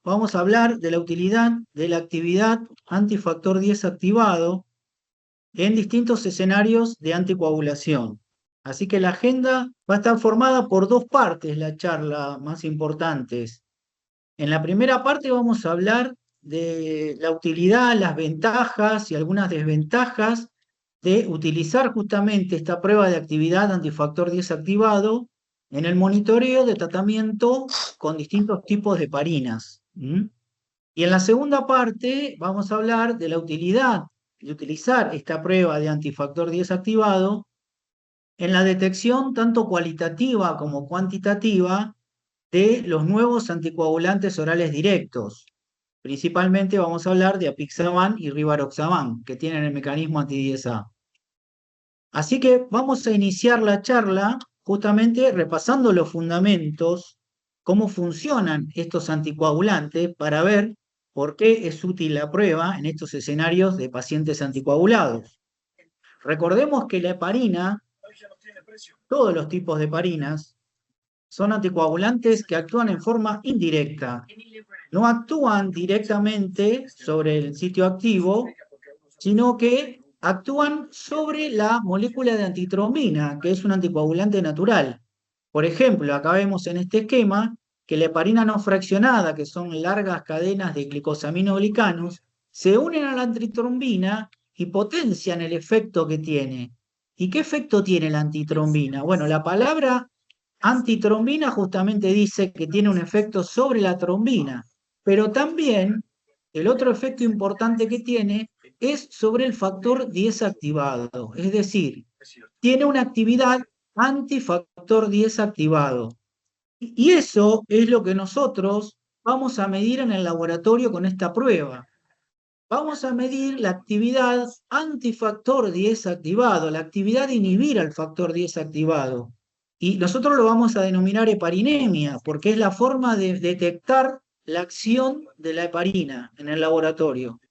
vamos a hablar de la utilidad de la actividad antifactor 10 activado en distintos escenarios de anticoagulación. Así que la agenda va a estar formada por dos partes, la charla más importantes. En la primera parte vamos a hablar de la utilidad, las ventajas y algunas desventajas de utilizar justamente esta prueba de actividad antifactor 10 activado en el monitoreo de tratamiento con distintos tipos de heparinas. Y en la segunda parte vamos a hablar de la utilidad de utilizar esta prueba de antifactor 10 activado en la detección tanto cualitativa como cuantitativa de los nuevos anticoagulantes orales directos. Principalmente vamos a hablar de apixaban y rivaroxaban, que tienen el mecanismo anti-10A. Así que vamos a iniciar la charla justamente repasando los fundamentos, cómo funcionan estos anticoagulantes para ver por qué es útil la prueba en estos escenarios de pacientes anticoagulados. Recordemos que la heparina, todos los tipos de heparinas, son anticoagulantes que actúan en forma indirecta. No actúan directamente sobre el sitio activo, sino que actúan sobre la molécula de antitrombina, que es un anticoagulante natural. Por ejemplo, acá vemos en este esquema que la heparina no fraccionada, que son largas cadenas de glicosaminoglicanos, se unen a la antitrombina y potencian el efecto que tiene. ¿Y qué efecto tiene la antitrombina? Bueno, la palabra antitrombina justamente dice que tiene un efecto sobre la trombina, pero también el otro efecto importante que tiene es sobre el factor 10 activado, es decir, tiene una actividad antifactor 10 activado. Y eso es lo que nosotros vamos a medir en el laboratorio con esta prueba. Vamos a medir la actividad antifactor 10 activado, la actividad de inhibir al factor 10 activado. Y nosotros lo vamos a denominar heparinemia, porque es la forma de detectar la acción de la heparina en el laboratorio.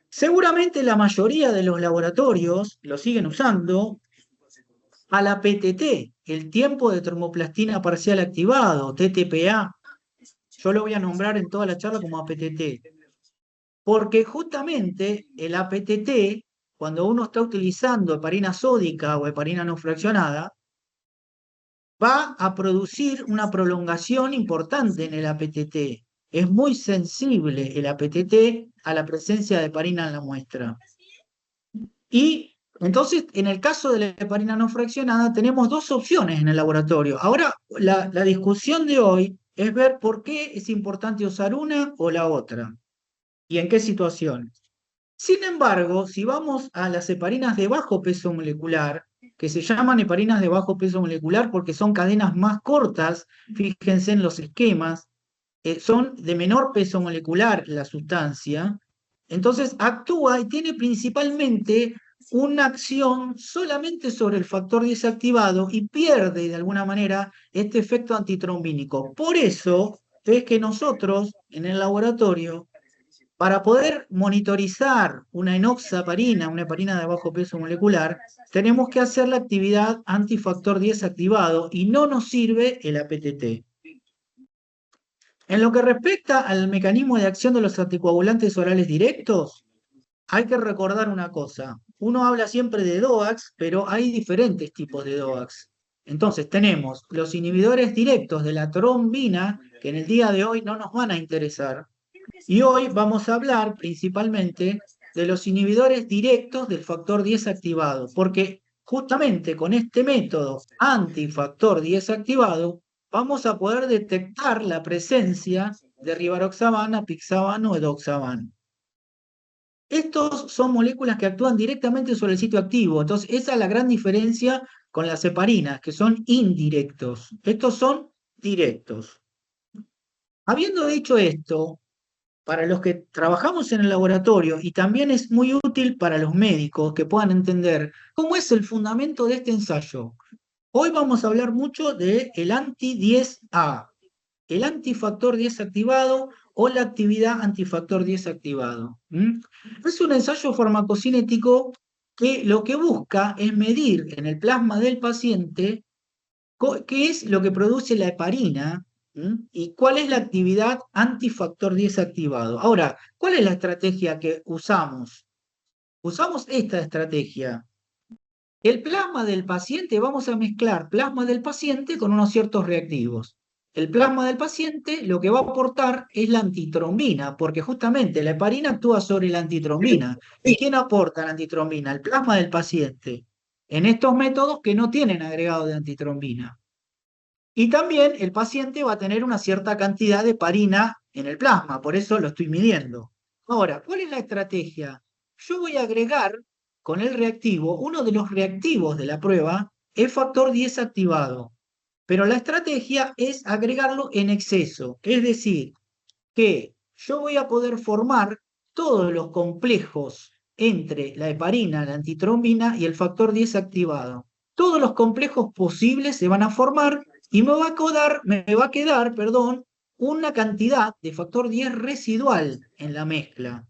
Seguramente la mayoría de los laboratorios lo siguen usando a la PTT, el tiempo de termoplastina parcial activado, TTPA. Yo lo voy a nombrar en toda la charla como APTT. Porque justamente el APTT, cuando uno está utilizando heparina sódica o heparina no fraccionada, va a producir una prolongación importante en el APTT. Es muy sensible el APTT a la presencia de heparina en la muestra. Y entonces, en el caso de la heparina no fraccionada, tenemos dos opciones en el laboratorio. Ahora, la discusión de hoy es ver por qué es importante usar una o la otra y en qué situaciones. Sin embargo, si vamos a las heparinas de bajo peso molecular, que se llaman heparinas de bajo peso molecular porque son cadenas más cortas, fíjense en los esquemas, son de menor peso molecular la sustancia, entonces actúa y tiene principalmente una acción solamente sobre el factor 10 activado y pierde de alguna manera este efecto antitrombínico. Por eso es que nosotros en el laboratorio, para poder monitorizar una enoxaparina, una heparina de bajo peso molecular, tenemos que hacer la actividad antifactor 10 activado y no nos sirve el APTT. En lo que respecta al mecanismo de acción de los anticoagulantes orales directos, hay que recordar una cosa. Uno habla siempre de DOACs, pero hay diferentes tipos de DOACs. Entonces tenemos los inhibidores directos de la trombina, que en el día de hoy no nos van a interesar. Y hoy vamos a hablar principalmente de los inhibidores directos del factor 10 activado, porque justamente con este método antifactor 10 activado vamos a poder detectar la presencia de rivaroxaban, apixaban o edoxaban. Estos son moléculas que actúan directamente sobre el sitio activo, entonces esa es la gran diferencia con las heparinas, que son indirectos. Estos son directos. Habiendo dicho esto, para los que trabajamos en el laboratorio, y también es muy útil para los médicos que puedan entender cómo es el fundamento de este ensayo. Hoy vamos a hablar mucho del anti-10A, el antifactor 10 activado o la actividad antifactor 10 activado. Es un ensayo farmacocinético que lo que busca es medir en el plasma del paciente qué es lo que produce la heparina ¿Y cuál es la actividad antifactor 10 activado? Ahora, ¿cuál es la estrategia que usamos? Usamos esta estrategia. El plasma del paciente, vamos a mezclar plasma del paciente con unos ciertos reactivos. El plasma del paciente lo que va a aportar es la antitrombina, porque justamente la heparina actúa sobre la antitrombina. ¿Y quién aporta la antitrombina? El plasma del paciente. En estos métodos que no tienen agregado de antitrombina. Y también el paciente va a tener una cierta cantidad de heparina en el plasma, por eso lo estoy midiendo. Ahora, ¿cuál es la estrategia? Yo voy a agregar con el reactivo, uno de los reactivos de la prueba es factor 10 activado, pero la estrategia es agregarlo en exceso, es decir, que yo voy a poder formar todos los complejos entre la heparina, la antitrombina y el factor 10 activado. Todos los complejos posibles se van a formar y me va a quedar, una cantidad de factor 10 residual en la mezcla.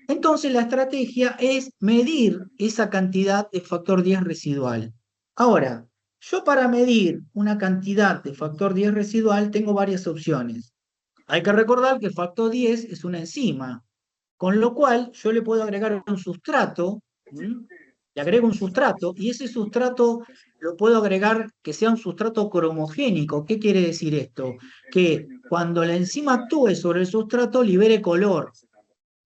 Entonces la estrategia es medir esa cantidad de factor 10 residual. Ahora, yo para medir una cantidad de factor 10 residual tengo varias opciones. Hay que recordar que el factor 10 es una enzima, con lo cual yo le puedo agregar un sustrato, le agrego un sustrato, y ese sustrato lo puedo agregar que sea un sustrato cromogénico. ¿Qué quiere decir esto? Que cuando la enzima actúe sobre el sustrato libere color.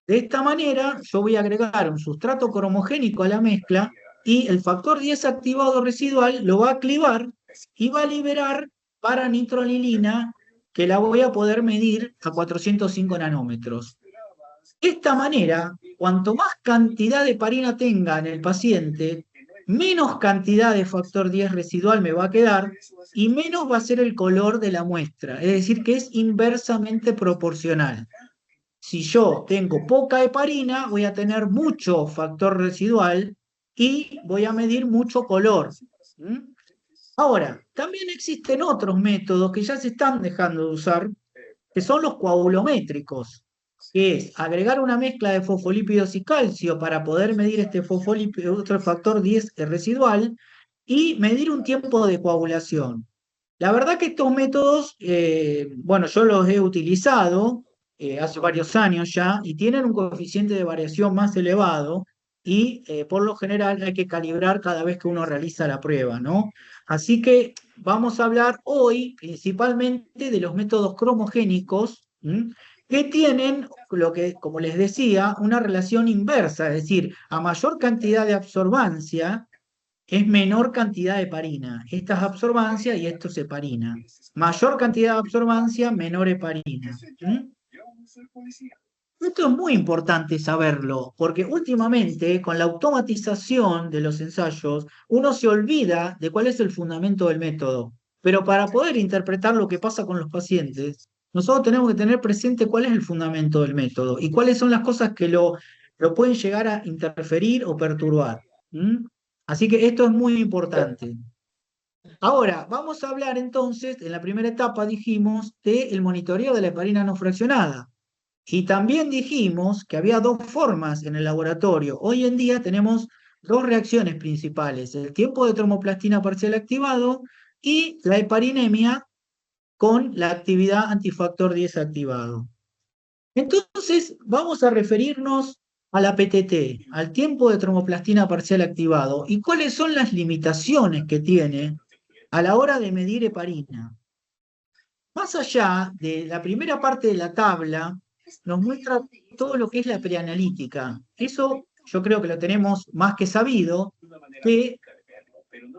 De esta manera yo voy a agregar un sustrato cromogénico a la mezcla y el factor 10 activado residual lo va a clivar y va a liberar para-nitroanilina, que la voy a poder medir a 405 nanómetros. De esta manera, cuanto más cantidad de heparina tenga en el paciente, menos cantidad de factor 10 residual me va a quedar y menos va a ser el color de la muestra. Es decir, que es inversamente proporcional. Si yo tengo poca heparina, voy a tener mucho factor residual y voy a medir mucho color. Ahora, también existen otros métodos que ya se están dejando de usar, que son los coagulométricos, que es agregar una mezcla de fosfolípidos y calcio para poder medir este fosfolípido, otro factor 10 residual, y medir un tiempo de coagulación. La verdad que estos métodos, bueno, yo los he utilizado hace varios años ya y tienen un coeficiente de variación más elevado y por lo general hay que calibrar cada vez que uno realiza la prueba, ¿no? Así que vamos a hablar hoy principalmente de los métodos cromogénicos, que tienen, lo que, como les decía, una relación inversa, es decir, a mayor cantidad de absorbancia, es menor cantidad de heparina. Esta es absorbancia y esto es heparina. Mayor cantidad de absorbancia, menor heparina. Esto es muy importante saberlo, porque últimamente con la automatización de los ensayos, uno se olvida de cuál es el fundamento del método. Pero para poder interpretar lo que pasa con los pacientes, nosotros tenemos que tener presente cuál es el fundamento del método y cuáles son las cosas que lo pueden llegar a interferir o perturbar. Así que esto es muy importante. Ahora, vamos a hablar entonces, en la primera etapa dijimos, del monitoreo de la heparina no fraccionada. Y también dijimos que había dos formas en el laboratorio. Hoy en día tenemos dos reacciones principales: el tiempo de tromoplastina parcial activado y la heparinemia con la actividad antifactor 10 activado. Entonces, vamos a referirnos a la PTT, al tiempo de tromoplastina parcial activado, y cuáles son las limitaciones que tiene a la hora de medir heparina. Más allá de la primera parte de la tabla, nos muestra todo lo que es la preanalítica. Eso yo creo que lo tenemos más que sabido, que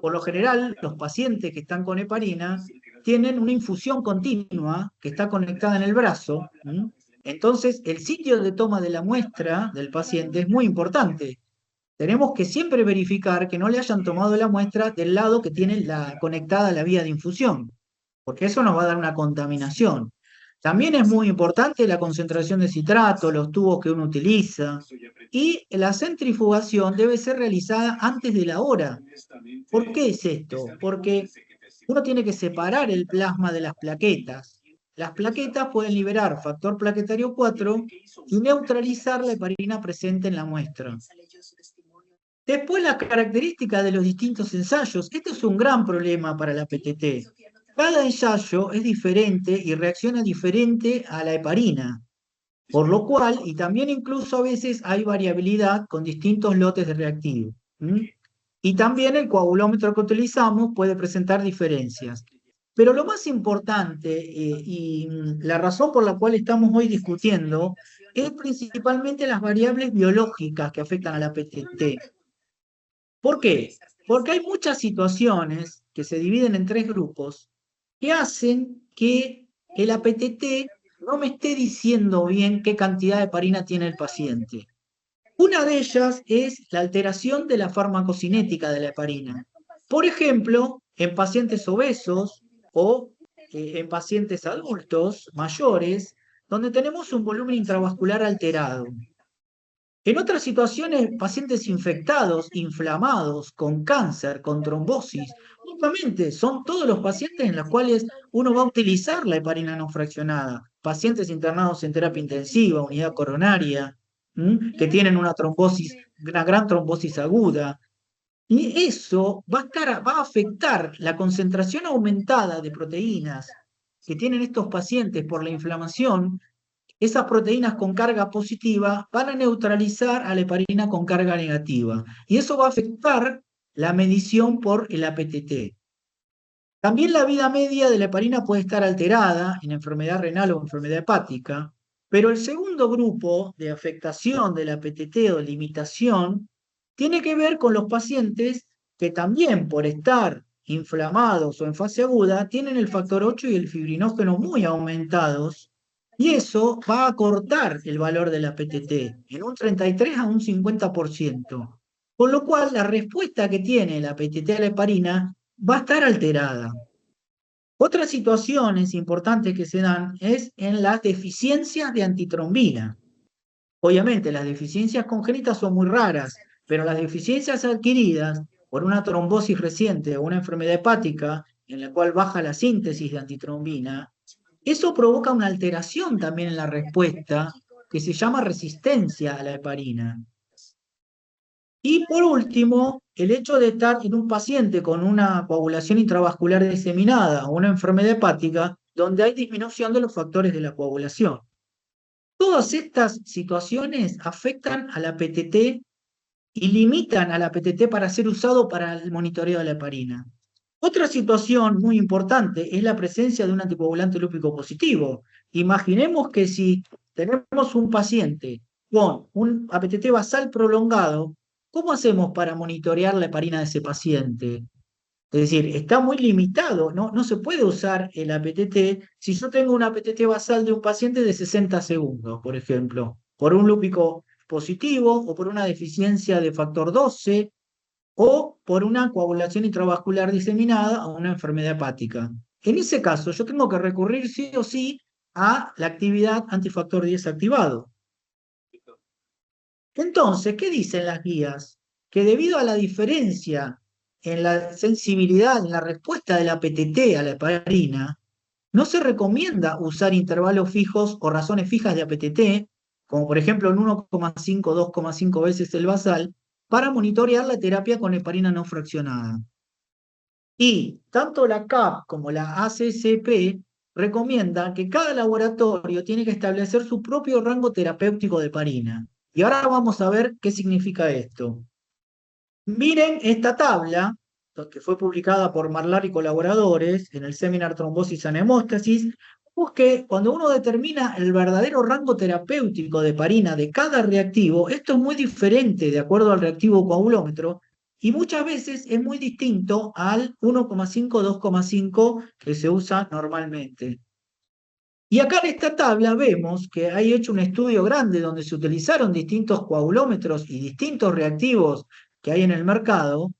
por lo general los pacientes que están con heparina tienen una infusión continua que está conectada en el brazo. Entonces, el sitio de toma de la muestra del paciente es muy importante. Tenemos que siempre verificar que no le hayan tomado la muestra del lado que tiene conectada la vía de infusión, porque eso nos va a dar una contaminación. También es muy importante la concentración de citrato, los tubos que uno utiliza, y la centrifugación debe ser realizada antes de la hora. ¿Por qué es esto? Porque uno tiene que separar el plasma de las plaquetas. Las plaquetas pueden liberar factor plaquetario 4 y neutralizar la heparina presente en la muestra. Después, las características de los distintos ensayos. Este es un gran problema para la PTT. Cada ensayo es diferente y reacciona diferente a la heparina, por lo cual, y también incluso a veces hay variabilidad con distintos lotes de reactivo. ¿M? Y también el coagulómetro que utilizamos puede presentar diferencias. Pero lo más importante la razón por la cual estamos hoy discutiendo es principalmente las variables biológicas que afectan a la PTT. ¿Por qué? Porque hay muchas situaciones que se dividen en tres grupos que hacen que el APTT no me esté diciendo bien qué cantidad de heparina tiene el paciente. Una de ellas es la alteración de la farmacocinética de la heparina. Por ejemplo, en pacientes obesos o en pacientes adultos mayores, donde tenemos un volumen intravascular alterado. En otras situaciones, pacientes infectados, inflamados, con cáncer, con trombosis, justamente son todos los pacientes en los cuales uno va a utilizar la heparina no fraccionada. Pacientes internados en terapia intensiva, unidad coronaria, que tienen una trombosis, una gran trombosis aguda. Y eso va a afectar la concentración aumentada de proteínas que tienen estos pacientes por la inflamación. Esas proteínas con carga positiva van a neutralizar a la heparina con carga negativa. Y eso va a afectar la medición por el APTT. También la vida media de la heparina puede estar alterada en enfermedad renal o enfermedad hepática, pero el segundo grupo de afectación del APTT o limitación tiene que ver con los pacientes que también por estar inflamados o en fase aguda tienen el factor 8 y el fibrinógeno muy aumentados, y eso va a cortar el valor del APTT en un 33 a un 50%. Con lo cual, la respuesta que tiene el APTT a la heparina va a estar alterada. Otras situaciones importantes que se dan es en las deficiencias de antitrombina. Obviamente, las deficiencias congénitas son muy raras, pero las deficiencias adquiridas por una trombosis reciente o una enfermedad hepática en la cual baja la síntesis de antitrombina, eso provoca una alteración también en la respuesta que se llama resistencia a la heparina. Y por último, el hecho de estar en un paciente con una coagulación intravascular diseminada o una enfermedad hepática, donde hay disminución de los factores de la coagulación. Todas estas situaciones afectan a la PTT y limitan a la PTT para ser usado para el monitoreo de la heparina. Otra situación muy importante es la presencia de un anticoagulante lúpico positivo. Imaginemos que si tenemos un paciente con un APTT basal prolongado, ¿cómo hacemos para monitorear la heparina de ese paciente? Es decir, está muy limitado, no se puede usar el APTT si yo tengo un APTT basal de un paciente de 60 segundos, por ejemplo, por un lúpico positivo o por una deficiencia de factor 12 o por una coagulación intravascular diseminada o una enfermedad hepática. En ese caso, yo tengo que recurrir sí o sí a la actividad antifactor 10 activado. Entonces, ¿qué dicen las guías? Que debido a la diferencia en la sensibilidad, en la respuesta de la PTT a la heparina, no se recomienda usar intervalos fijos o razones fijas de APTT, como por ejemplo en 1,5, 2,5 veces el basal, para monitorear la terapia con heparina no fraccionada. Y tanto la CAP como la ACCP recomiendan que cada laboratorio tiene que establecer su propio rango terapéutico de heparina. Y ahora vamos a ver qué significa esto. Miren esta tabla, que fue publicada por Marlar y colaboradores en el Seminar Trombosis and Hemóstasis, que cuando uno determina el verdadero rango terapéutico de heparina de cada reactivo, esto es muy diferente de acuerdo al reactivo coagulómetro, y muchas veces es muy distinto al 1,5, 2,5 que se usa normalmente. Y acá en esta tabla vemos que hay hecho un estudio grande donde se utilizaron distintos coagulómetros y distintos reactivos que hay en el mercado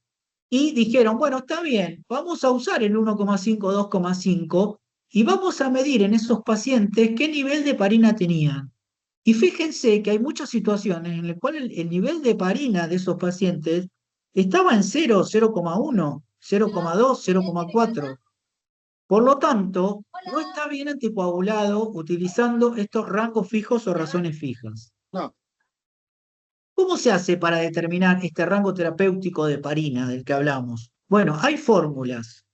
y dijeron, bueno, está bien, vamos a usar el 1,5, 2,5 y vamos a medir en esos pacientes qué nivel de heparina tenían. Y fíjense que hay muchas situaciones en las cuales el nivel de heparina de esos pacientes estaba en 0, 0,1, 0,2, 0,4. Por lo tanto, no está bien anticoagulado utilizando estos rangos fijos o razones fijas. No. ¿Cómo se hace para determinar este rango terapéutico de heparina del que hablamos? Bueno, hay fórmulas.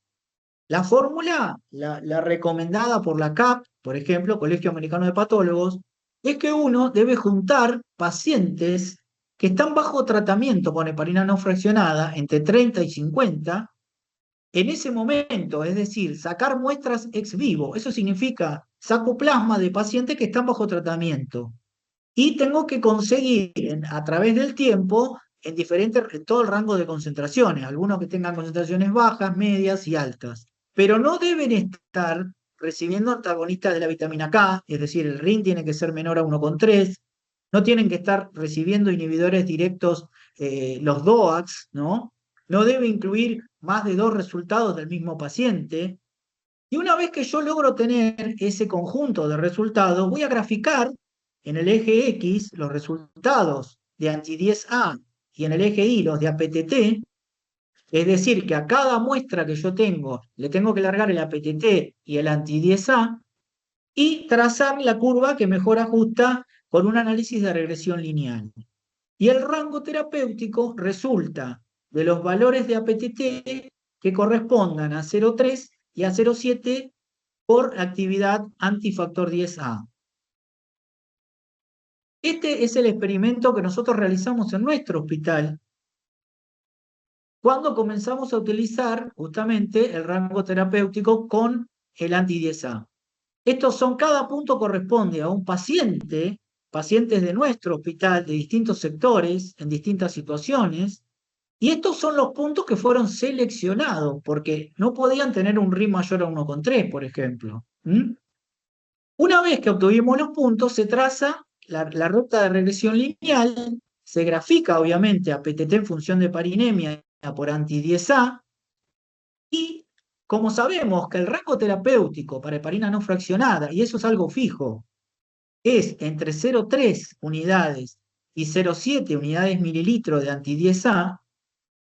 La fórmula, la recomendada por la CAP, por ejemplo, Colegio Americano de Patólogos, es que uno debe juntar pacientes que están bajo tratamiento con heparina no fraccionada, entre 30 y 50, en ese momento, es decir, sacar muestras ex vivo. Eso significa, saco plasma de pacientes que están bajo tratamiento. Y tengo que conseguir a través del tiempo en todo el rango de concentraciones, algunos que tengan concentraciones bajas, medias y altas. Pero no deben estar recibiendo antagonistas de la vitamina K, es decir, el RIN tiene que ser menor a 1,3, no tienen que estar recibiendo inhibidores directos, los DOACs, ¿no? No debe incluir más de 2 resultados del mismo paciente. Y una vez que yo logro tener ese conjunto de resultados, voy a graficar en el eje X los resultados de anti-10A y en el eje Y los de APTT, es decir, que a cada muestra que yo tengo le tengo que largar el APTT y el anti-10A y trazar la curva que mejor ajusta con un análisis de regresión lineal. Y el rango terapéutico resulta de los valores de APTT que correspondan a 0,3 y a 0,7 por actividad antifactor 10A. Este es el experimento que nosotros realizamos en nuestro hospital cuando comenzamos a utilizar justamente el rango terapéutico con el anti-10A. Cada punto corresponde a un paciente, pacientes de nuestro hospital, de distintos sectores, en distintas situaciones, y estos son los puntos que fueron seleccionados, porque no podían tener un RIM mayor a 1,3, por ejemplo. Una vez que obtuvimos los puntos, se traza la ruta de regresión lineal, se grafica obviamente a PTT en función de parinemia por anti-10A, y como sabemos que el rango terapéutico para heparina no fraccionada, y eso es algo fijo, es entre 0,3 unidades y 0,7 unidades mililitros de anti-10A,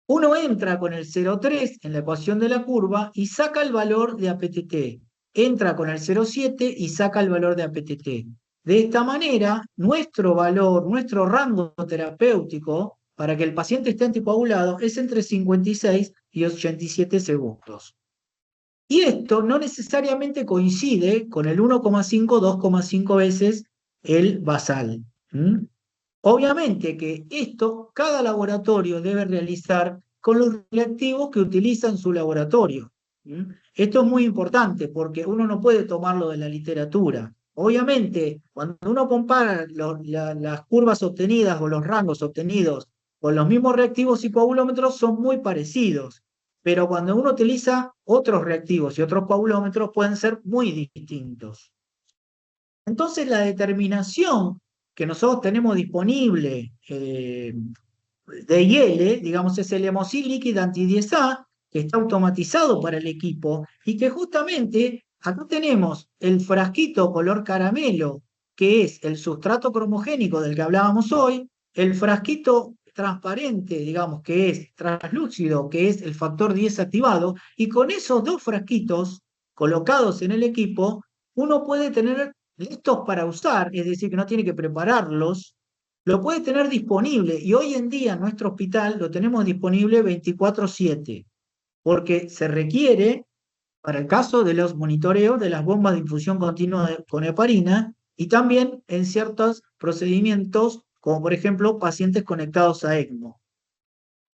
uno entra con el 0,3 en la ecuación de la curva y saca el valor de APTT. Entra con el 0,7 y saca el valor de APTT. De esta manera, nuestro valor, nuestro rango terapéutico para que el paciente esté anticoagulado es entre 56 y 87 segundos. Y esto no necesariamente coincide con el 1,5, 2,5 veces el basal. Obviamente que esto cada laboratorio debe realizar con los reactivos que utiliza en su laboratorio. Esto es muy importante porque uno no puede tomarlo de la literatura. Obviamente, cuando uno compara las curvas obtenidas o los rangos obtenidos con los mismos reactivos y coagulómetros son muy parecidos, pero cuando uno utiliza otros reactivos y otros coagulómetros pueden ser muy distintos. Entonces la determinación que nosotros tenemos disponible de IL, digamos, es el Hemosil líquido anti-10A, que está automatizado para el equipo, y que justamente acá tenemos el frasquito color caramelo, que es el sustrato cromogénico del que hablábamos hoy, el frasquito transparente, digamos, que es translúcido, que es el factor 10 activado, y con esos dos frasquitos colocados en el equipo, uno puede tener listos para usar, es decir, que no tiene que prepararlos, lo puede tener disponible y hoy en día en nuestro hospital lo tenemos disponible 24/7, porque se requiere para el caso de los monitoreos de las bombas de infusión continua con heparina y también en ciertos procedimientos, como por ejemplo pacientes conectados a ECMO.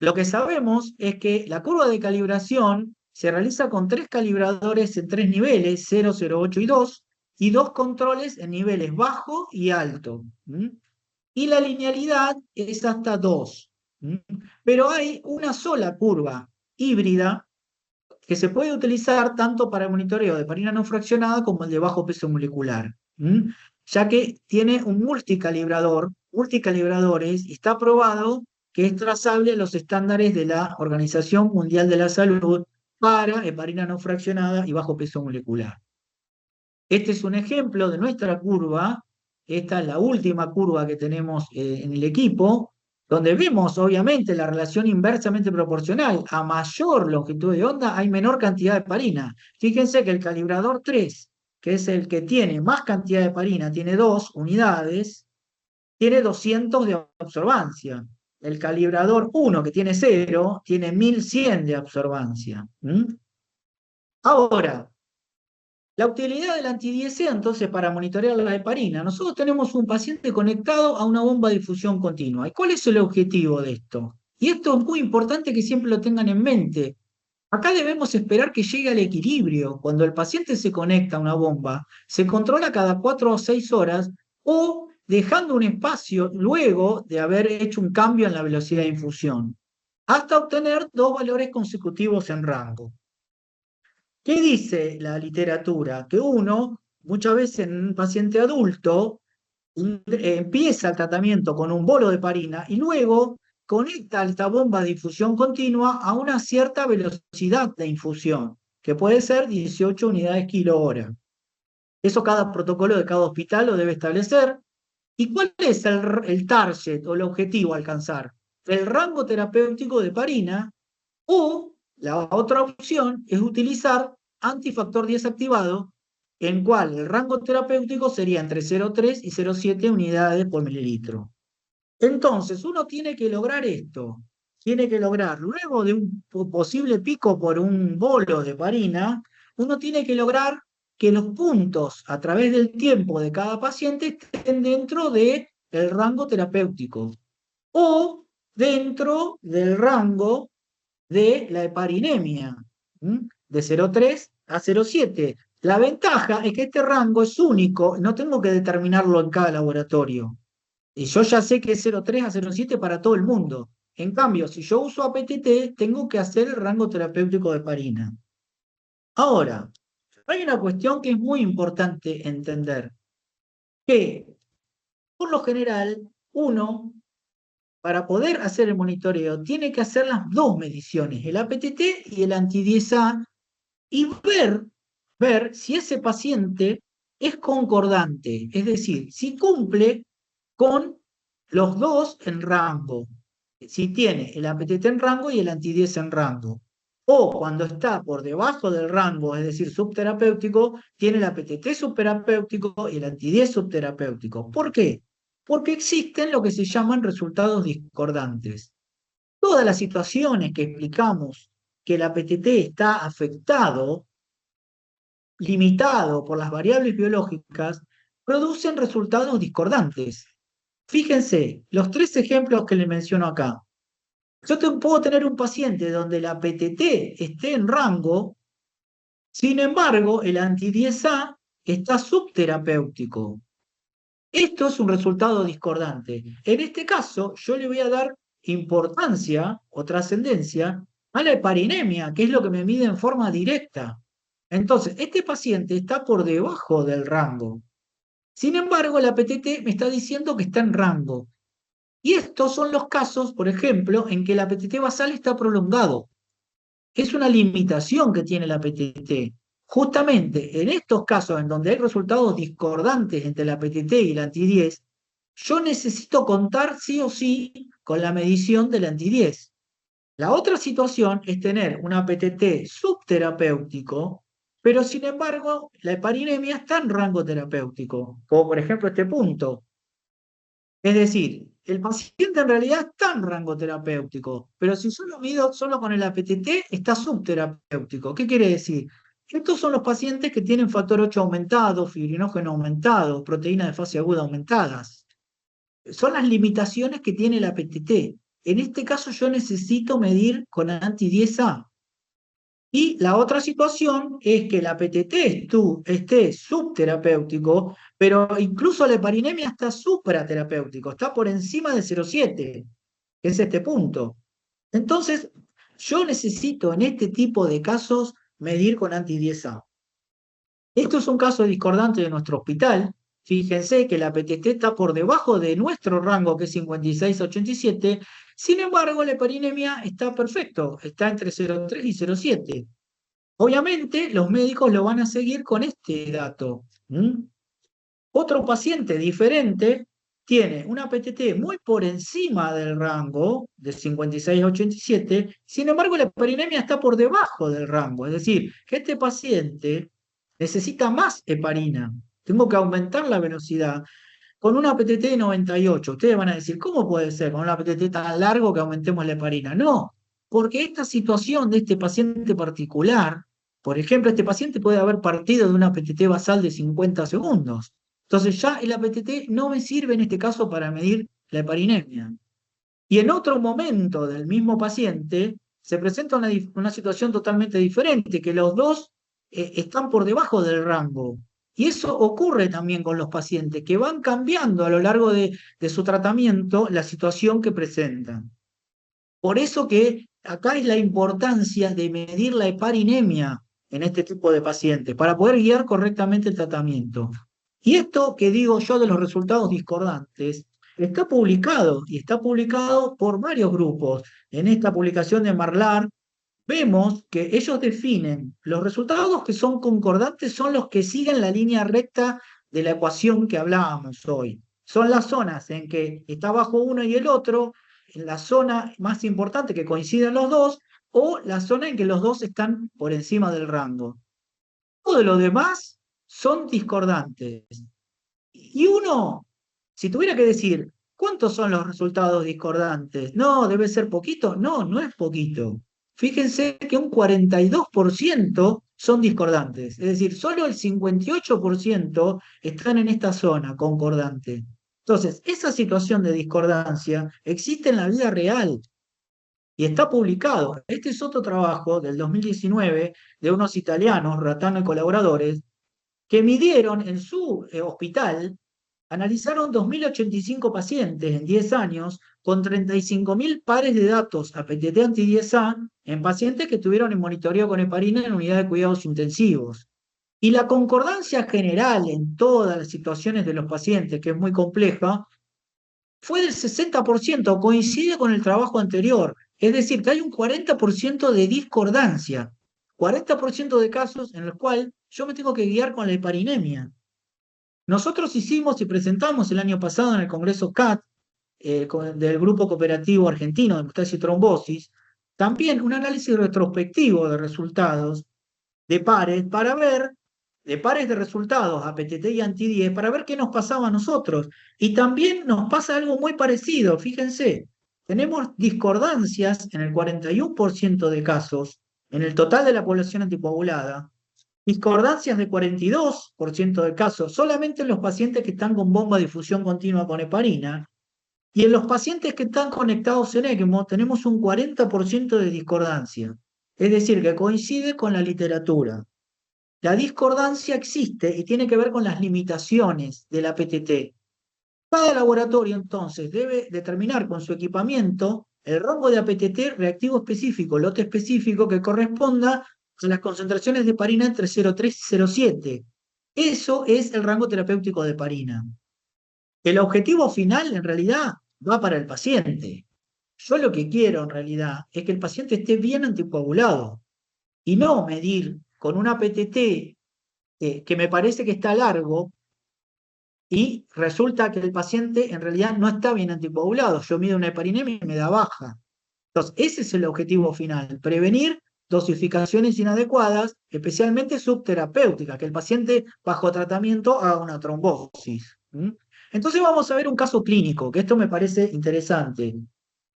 Lo que sabemos es que la curva de calibración se realiza con 3 calibradores en 3 niveles, 0, 0, 8 y 2, y 2 controles en niveles bajo y alto. Y la linealidad es hasta 2. Pero hay una sola curva híbrida que se puede utilizar tanto para el monitoreo de heparina no fraccionada como el de bajo peso molecular, ya que tiene un multicalibradores, y está probado que es trazable a los estándares de la Organización Mundial de la Salud para heparina no fraccionada y bajo peso molecular. Este es un ejemplo de nuestra curva. Esta es la última curva que tenemos en el equipo, donde vemos obviamente la relación inversamente proporcional. A mayor longitud de onda hay menor cantidad de heparina. Fíjense que el calibrador 3, que es el que tiene más cantidad de heparina, tiene 2 unidades, tiene 200 de absorbancia. El calibrador 1, que tiene 0, tiene 1100 de absorbancia. Ahora, la utilidad del anti-DSA, entonces, para monitorear la heparina. Nosotros tenemos un paciente conectado a una bomba de difusión continua. ¿Y cuál es el objetivo de esto? Y esto es muy importante que siempre lo tengan en mente. Acá debemos esperar que llegue al equilibrio. Cuando el paciente se conecta a una bomba, se controla cada 4 o 6 horas o dejando un espacio luego de haber hecho un cambio en la velocidad de infusión, hasta obtener dos valores consecutivos en rango. ¿Qué dice la literatura? Que uno, muchas veces en un paciente adulto, empieza el tratamiento con un bolo de heparina y luego conecta esta bomba de infusión continua a una cierta velocidad de infusión, que puede ser 18 unidades kilo hora. Eso cada protocolo de cada hospital lo debe establecer. ¿Y cuál es el target o el objetivo a alcanzar? El rango terapéutico de heparina o la otra opción es utilizar antifactor 10 activado, en cual el rango terapéutico sería entre 0,3 y 0,7 unidades por mililitro. Entonces, uno tiene que lograr esto. Tiene que lograr, luego de un posible pico por un bolo de heparina, uno tiene que lograr que los puntos a través del tiempo de cada paciente estén dentro del rango terapéutico o dentro del rango de la heparinemia, de 0,3 a 0,7. La ventaja es que este rango es único, no tengo que determinarlo en cada laboratorio. Y yo ya sé que es 0,3 a 0,7 para todo el mundo. En cambio, si yo uso APTT, tengo que hacer el rango terapéutico de heparina. Ahora, hay una cuestión que es muy importante entender, que por lo general uno, para poder hacer el monitoreo, tiene que hacer las dos mediciones, el APTT y el anti-10A, y ver si ese paciente es concordante, es decir, si cumple con los dos en rango, si tiene el APTT en rango y el anti-10 en rango. O cuando está por debajo del rango, es decir, subterapéutico, tiene el APTT subterapéutico y el anti-10 subterapéutico. ¿Por qué? Porque existen lo que se llaman resultados discordantes. Todas las situaciones que explicamos que el APTT está afectado, limitado por las variables biológicas, producen resultados discordantes. Fíjense, los tres ejemplos que les menciono acá. Yo puedo tener un paciente donde la PTT esté en rango, sin embargo, el anti-10A está subterapéutico. Esto es un resultado discordante. En este caso, yo le voy a dar importancia o trascendencia a la heparinemia, que es lo que me mide en forma directa. Entonces, este paciente está por debajo del rango. Sin embargo, la PTT me está diciendo que está en rango. Y estos son los casos, por ejemplo, en que el APTT basal está prolongado. Es una limitación que tiene el APTT. Justamente en estos casos en donde hay resultados discordantes entre el APTT y el anti-10, yo necesito contar sí o sí con la medición del anti-10. La otra situación es tener un APTT subterapéutico, pero sin embargo la heparinemia está en rango terapéutico, como por ejemplo este punto. Es decir, el paciente en realidad está en rango terapéutico, pero si yo lo mido solo con el APTT, está subterapéutico. ¿Qué quiere decir? Estos son los pacientes que tienen factor 8 aumentado, fibrinógeno aumentado, proteína de fase aguda aumentadas. Son las limitaciones que tiene el APTT. En este caso yo necesito medir con anti-10A. Y la otra situación es que la PTT esté subterapéutico, pero incluso la heparinemia está supraterapéutico, está por encima de 0,7, que es este punto. Entonces, yo necesito en este tipo de casos medir con anti-10A. Esto es un caso discordante de nuestro hospital. Fíjense que la PTT está por debajo de nuestro rango, que es 56 a 87. Sin embargo, la heparinemia está perfecto, está entre 0,3 y 0,7. Obviamente, los médicos lo van a seguir con este dato. Otro paciente diferente tiene una PTT muy por encima del rango de 56 a 87, sin embargo la heparinemia está por debajo del rango, es decir, que este paciente necesita más heparina, tengo que aumentar la velocidad. Con una PTT de 98, ustedes van a decir, ¿cómo puede ser con una PTT tan largo que aumentemos la heparina? No, porque esta situación de este paciente particular Por ejemplo, este paciente puede haber partido de una PTT basal de 50 segundos. Entonces ya el APTT no me sirve en este caso para medir la heparinemia. Y en otro momento del mismo paciente se presenta una situación totalmente diferente, que los dos están por debajo del rango. Y eso ocurre también con los pacientes, que van cambiando a lo largo de su tratamiento la situación que presentan. Por eso que acá es la importancia de medir la heparinemia en este tipo de pacientes, para poder guiar correctamente el tratamiento. Y esto que digo yo de los resultados discordantes, está publicado, y está publicado por varios grupos. En esta publicación de Marlar, vemos que ellos definen los resultados que son concordantes, son los que siguen la línea recta de la ecuación que hablábamos hoy. Son las zonas en que está bajo uno y el otro, en la zona más importante que coinciden los dos, o la zona en que los dos están por encima del rango. Todo lo demás son discordantes. Y uno, si tuviera que decir, ¿cuántos son los resultados discordantes? No, debe ser poquito. No, no es poquito. Fíjense que un 42% son discordantes. Es decir, solo el 58% están en esta zona concordante. Entonces, esa situación de discordancia existe en la vida real y está publicado. Este es otro trabajo del 2019 de unos italianos, Ratano y colaboradores, que midieron en su hospital, analizaron 2.085 pacientes en 10 años con 35.000 pares de datos APTT anti-10A en pacientes que estuvieron en monitoreo con heparina en unidad de cuidados intensivos. Y la concordancia general en todas las situaciones de los pacientes, que es muy compleja, fue del 60%, coincide con el trabajo anterior. Es decir, que hay un 40% de discordancia, 40% de casos en los cuales yo me tengo que guiar con la heparinemia. Nosotros hicimos y presentamos el año pasado en el Congreso CAT, del Grupo Cooperativo Argentino de Hemostasis y Trombosis, también un análisis retrospectivo de resultados de pares para ver, de pares de resultados APTT y anti-10, para ver qué nos pasaba a nosotros. Y también nos pasa algo muy parecido, fíjense, tenemos discordancias en el 41% de casos, en el total de la población anticoagulada, discordancias de 42% de casos, solamente en los pacientes que están con bomba de difusión continua con heparina, y en los pacientes que están conectados en ECMO tenemos un 40% de discordancia, es decir, que coincide con la literatura. La discordancia existe y tiene que ver con las limitaciones de la PTT. Cada laboratorio entonces debe determinar con su equipamiento el rango de APTT reactivo específico, lote específico que corresponda a las concentraciones de heparina entre 0,3 y 0,7. Eso es el rango terapéutico de heparina. El objetivo final en realidad va para el paciente. Yo lo que quiero en realidad es que el paciente esté bien anticoagulado y no medir con una PTT que me parece que está largo y resulta que el paciente en realidad no está bien anticoagulado. Yo mido una heparinemia y me da baja. Entonces, ese es el objetivo final, prevenir dosificaciones inadecuadas, especialmente subterapéuticas, que el paciente bajo tratamiento haga una trombosis. Entonces vamos a ver un caso clínico, que esto me parece interesante.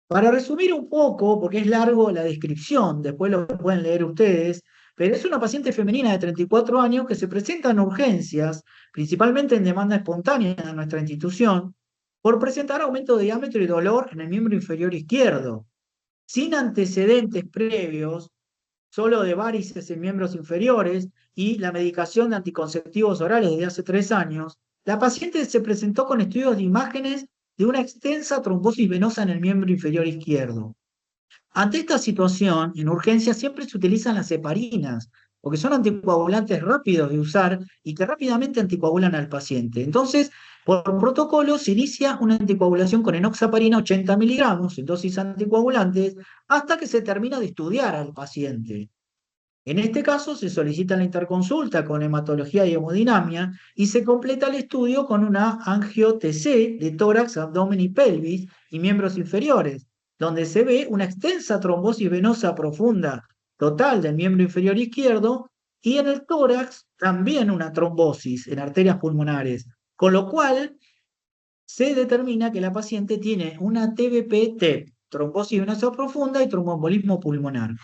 Para resumir un poco, porque es largo la descripción, después lo pueden leer ustedes, pero es una paciente femenina de 34 años que se presenta en urgencias, principalmente en demanda espontánea en nuestra institución, por presentar aumento de diámetro y dolor en el miembro inferior izquierdo, sin antecedentes previos, solo de varices en miembros inferiores y la medicación de anticonceptivos orales desde hace 3 años. La paciente se presentó con estudios de imágenes de una extensa trombosis venosa en el miembro inferior izquierdo. Ante esta situación, en urgencia siempre se utilizan las heparinas, porque son anticoagulantes rápidos de usar y que rápidamente anticoagulan al paciente. Entonces, por protocolo se inicia una anticoagulación con enoxaparina 80 miligramos en dosis anticoagulantes hasta que se termina de estudiar al paciente. En este caso se solicita la interconsulta con hematología y hemodinamia y se completa el estudio con una angio-TC de tórax, abdomen y pelvis y miembros inferiores, donde se ve una extensa trombosis venosa profunda total del miembro inferior izquierdo y en el tórax también una trombosis en arterias pulmonares, con lo cual se determina que la paciente tiene una TBP-TEP, trombosis venosa profunda y tromboembolismo pulmonar.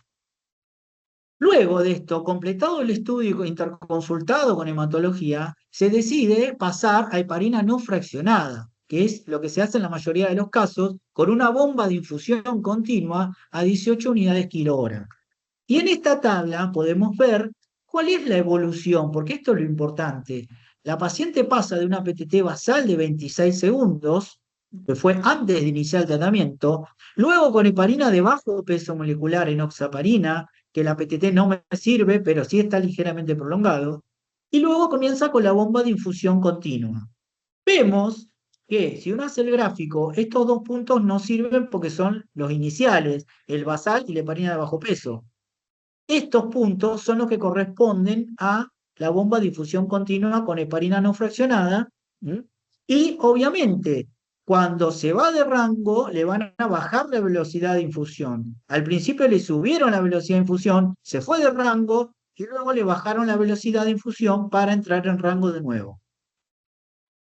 Luego de esto, completado el estudio interconsultado con hematología, se decide pasar a heparina no fraccionada, que es lo que se hace en la mayoría de los casos, con una bomba de infusión continua a 18 unidades kilo-hora. Y en esta tabla podemos ver cuál es la evolución, porque esto es lo importante. La paciente pasa de una PTT basal de 26 segundos, que fue antes de iniciar el tratamiento, luego con heparina de bajo peso molecular enoxaparina, que la PTT no me sirve, pero sí está ligeramente prolongado, y luego comienza con la bomba de infusión continua. Vemos que si uno hace el gráfico, estos dos puntos no sirven porque son los iniciales, el basal y la heparina de bajo peso. Estos puntos son los que corresponden a la bomba de difusión continua con heparina no fraccionada. ¿M? Y obviamente, cuando se va de rango, le van a bajar la velocidad de infusión. Al principio le subieron la velocidad de infusión, se fue de rango y luego le bajaron la velocidad de infusión para entrar en rango de nuevo.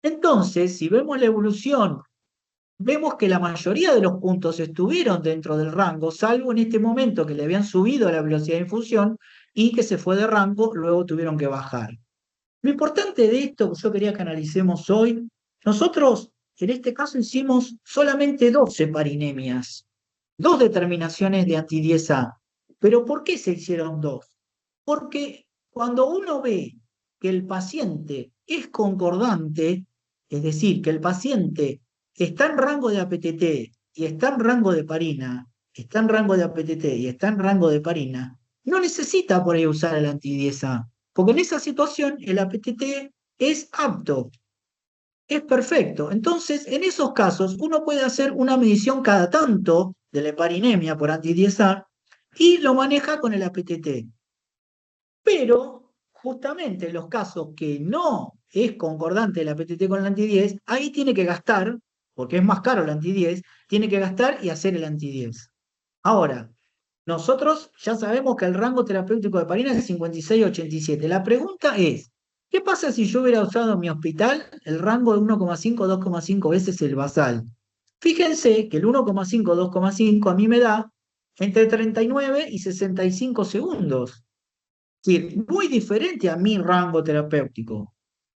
Entonces, si vemos la evolución, vemos que la mayoría de los puntos estuvieron dentro del rango, salvo en este momento que le habían subido la velocidad de infusión y que se fue de rango, luego tuvieron que bajar. Lo importante de esto que yo quería que analicemos hoy, nosotros en este caso hicimos solamente 12 parinemias, 2 determinaciones de anti-10A. ¿Pero por qué se hicieron 2? Porque cuando uno ve que el paciente es concordante, es decir, que el paciente está en rango de APTT y está en rango de parina, está en rango de APTT y está en rango de parina, no necesita por ahí usar el anti-10A, porque en esa situación el APTT es apto, es perfecto. Entonces, en esos casos, uno puede hacer una medición cada tanto de la heparinemia por anti-10A y lo maneja con el APTT. Pero justamente en los casos que no es concordante la PTT con el anti-10, ahí tiene que gastar, porque es más caro el anti-10, tiene que gastar y hacer el anti-10. Ahora, nosotros ya sabemos que el rango terapéutico de parina es 56-87. La pregunta es, ¿qué pasa si yo hubiera usado en mi hospital el rango de 1,5-2,5 veces el basal? Fíjense que el 1,5-2,5 a mí me da entre 39 y 65 segundos. Es decir, muy diferente a mi rango terapéutico,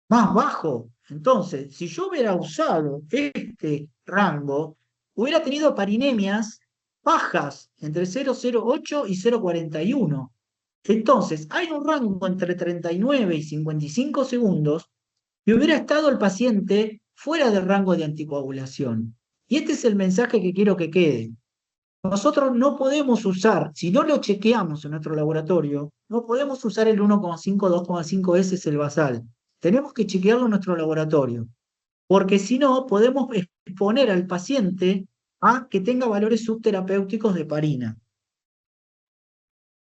más bajo. Entonces, si yo hubiera usado este rango, hubiera tenido parinemias bajas entre 0,08 y 0,41. Entonces, hay un rango entre 39 y 55 segundos y hubiera estado el paciente fuera del rango de anticoagulación. Y este es el mensaje que quiero que quede. Nosotros no podemos usar, si no lo chequeamos en nuestro laboratorio, no podemos usar el 1,5, 2,5 veces el basal. Tenemos que chequearlo en nuestro laboratorio, porque si no, podemos exponer al paciente a que tenga valores subterapéuticos de parina.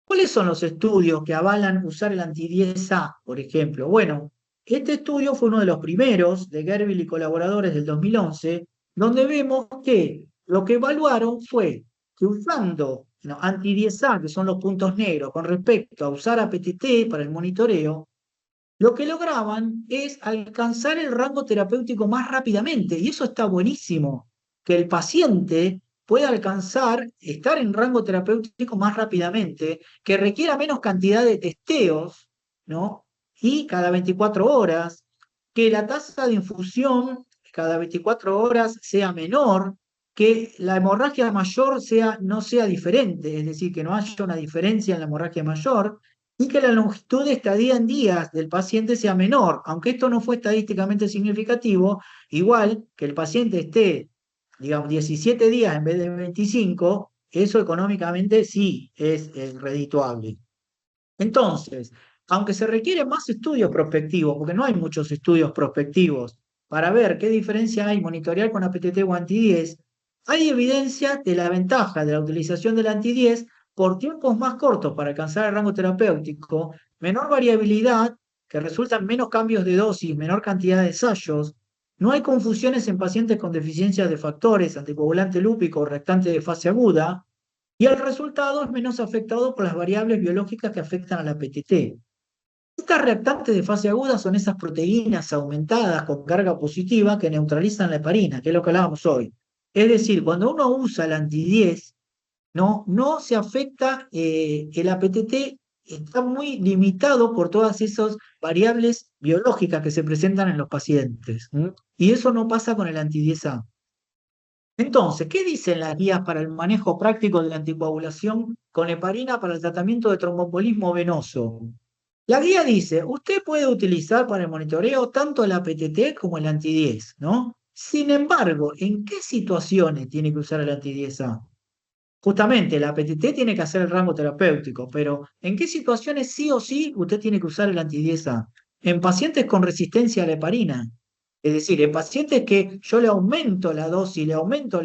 ¿Cuáles son los estudios que avalan usar el anti-10A, por ejemplo? Bueno, este estudio fue uno de los primeros de Gerbil y colaboradores del 2011, donde vemos que lo que evaluaron fue que usando anti-10A, que son los puntos negros, con respecto a usar APTT para el monitoreo, lo que lograban es alcanzar el rango terapéutico más rápidamente, y eso está buenísimo, que el paciente pueda alcanzar, estar en rango terapéutico más rápidamente, que requiera menos cantidad de testeos, ¿no? Y cada 24 horas, que la tasa de infusión cada 24 horas sea menor, que la hemorragia mayor no sea diferente, es decir, que no haya una diferencia en la hemorragia mayor, y que la longitud de estadía en días del paciente sea menor. Aunque esto no fue estadísticamente significativo, igual que el paciente esté, digamos, 17 días en vez de 25, eso económicamente sí es redituable. Entonces, aunque se requieren más estudios prospectivos, porque no hay muchos estudios prospectivos para ver qué diferencia hay monitorear con APTT o anti-10, hay evidencia de la ventaja de la utilización del anti-10 por tiempos más cortos para alcanzar el rango terapéutico, menor variabilidad, que resultan menos cambios de dosis, menor cantidad de ensayos, no hay confusiones en pacientes con deficiencias de factores, anticoagulante lúpico o reactante de fase aguda, y el resultado es menos afectado por las variables biológicas que afectan a la PTT. Estas reactantes de fase aguda son esas proteínas aumentadas con carga positiva que neutralizan la heparina, que es lo que hablábamos hoy. Es decir, cuando uno usa el anti-10, no se afecta el APTT está muy limitado por todas esas variables biológicas que se presentan en los pacientes. Y eso no pasa con el anti-10A. Entonces, ¿qué dicen las guías para el manejo práctico de la anticoagulación con heparina para el tratamiento de tromboembolismo venoso? La guía dice, usted puede utilizar para el monitoreo tanto el APTT como el anti-10, ¿no? Sin embargo, ¿en qué situaciones tiene que usar el anti-10A? Justamente, la PTT tiene que hacer el rango terapéutico, pero ¿en qué situaciones sí o sí usted tiene que usar el anti-10A? En pacientes con resistencia a la heparina. Es decir, en pacientes que yo le aumento la dosis, le aumento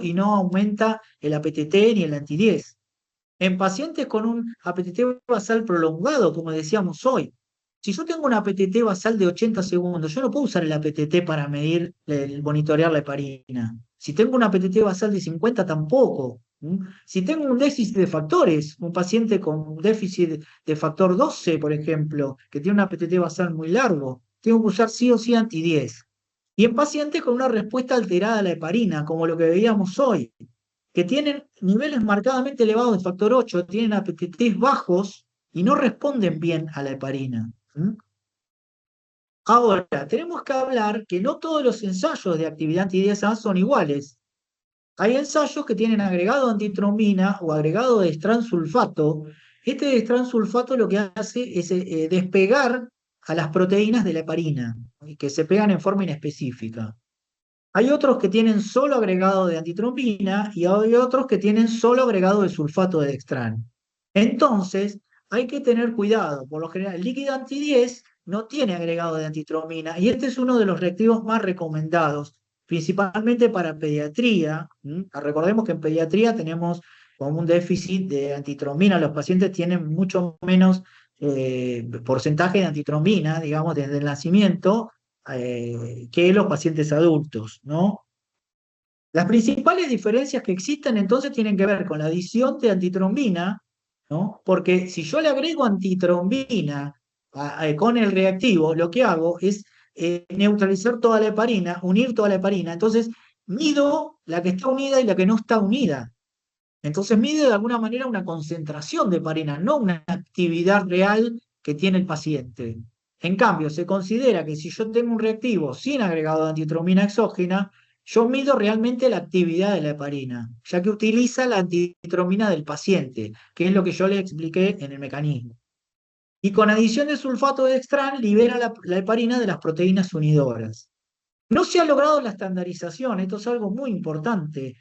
y no aumenta el APTT ni el anti-10. En pacientes con un APTT basal prolongado, como decíamos hoy. Si yo tengo un APTT basal de 80 segundos, yo no puedo usar el APTT para medir, monitorear la heparina. Si tengo un APTT basal de 50, tampoco. Si tengo un déficit de factores, un paciente con un déficit de factor 12, por ejemplo, que tiene un APTT basal muy largo, tengo que usar sí o sí anti-10. Y en pacientes con una respuesta alterada a la heparina, como lo que veíamos hoy, que tienen niveles marcadamente elevados de factor 8, tienen APTTs bajos y no responden bien a la heparina. Ahora, tenemos que hablar que no todos los ensayos de actividad anti-10A son iguales. Hay ensayos que tienen agregado de antitrombina o agregado de estransulfato. Este estransulfato lo que hace es despegar a las proteínas de la heparina, que se pegan en forma inespecífica. Hay otros que tienen solo agregado de antitrombina y hay otros que tienen solo agregado de sulfato de dextrano. Entonces, hay que tener cuidado. Por lo general, el líquido anti-10 no tiene agregado de antitrombina y este es uno de los reactivos más recomendados, principalmente para pediatría. Recordemos que en pediatría tenemos como un déficit de antitrombina. Los pacientes tienen mucho menos porcentaje de antitrombina, digamos, desde el nacimiento que los pacientes adultos, ¿no? Las principales diferencias que existen entonces tienen que ver con la adición de antitrombina, ¿no? Porque si yo le agrego antitrombina con el reactivo, lo que hago es neutralizar toda la heparina, unir toda la heparina. Entonces, mido la que está unida y la que no está unida. Entonces, mide de alguna manera una concentración de heparina, no una actividad real que tiene el paciente. En cambio, se considera que si yo tengo un reactivo sin agregado de antitrombina exógena, yo mido realmente la actividad de la heparina, ya que utiliza la antitrombina del paciente, que es lo que yo le expliqué en el mecanismo. Y con adición de sulfato de dextran libera la heparina de las proteínas unidoras. No se ha logrado la estandarización, esto es algo muy importante.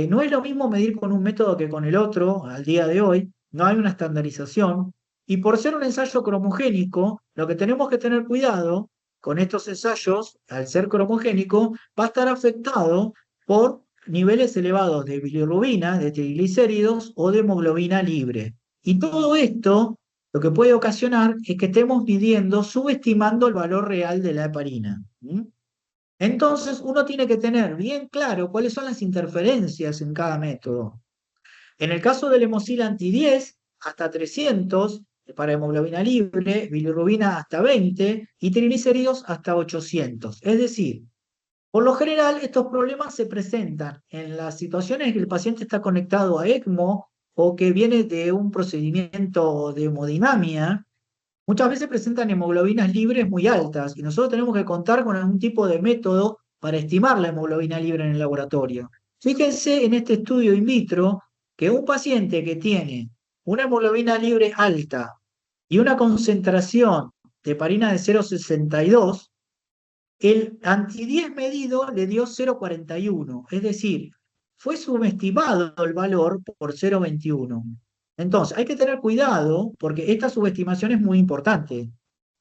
No es lo mismo medir con un método que con el otro al día de hoy, no hay una estandarización. Y por ser un ensayo cromogénico, lo que tenemos que tener cuidado con estos ensayos, al ser cromogénico, va a estar afectado por niveles elevados de bilirrubina, de triglicéridos o de hemoglobina libre. Y todo esto lo que puede ocasionar es que estemos midiendo, subestimando el valor real de la heparina. Entonces, uno tiene que tener bien claro cuáles son las interferencias en cada método. En el caso del Hemosil anti-10, hasta 300 para hemoglobina libre, bilirrubina hasta 20 y triglicéridos hasta 800. Es decir, por lo general, estos problemas se presentan en las situaciones en que el paciente está conectado a ECMO o que viene de un procedimiento de hemodinamia. Muchas veces presentan hemoglobinas libres muy altas y nosotros tenemos que contar con algún tipo de método para estimar la hemoglobina libre en el laboratorio. Fíjense en este estudio in vitro que un paciente que tiene una hemoglobina libre alta y una concentración de heparina de 0,62, el anti-10 medido le dio 0,41, es decir, fue subestimado el valor por 0,21. Entonces, hay que tener cuidado porque esta subestimación es muy importante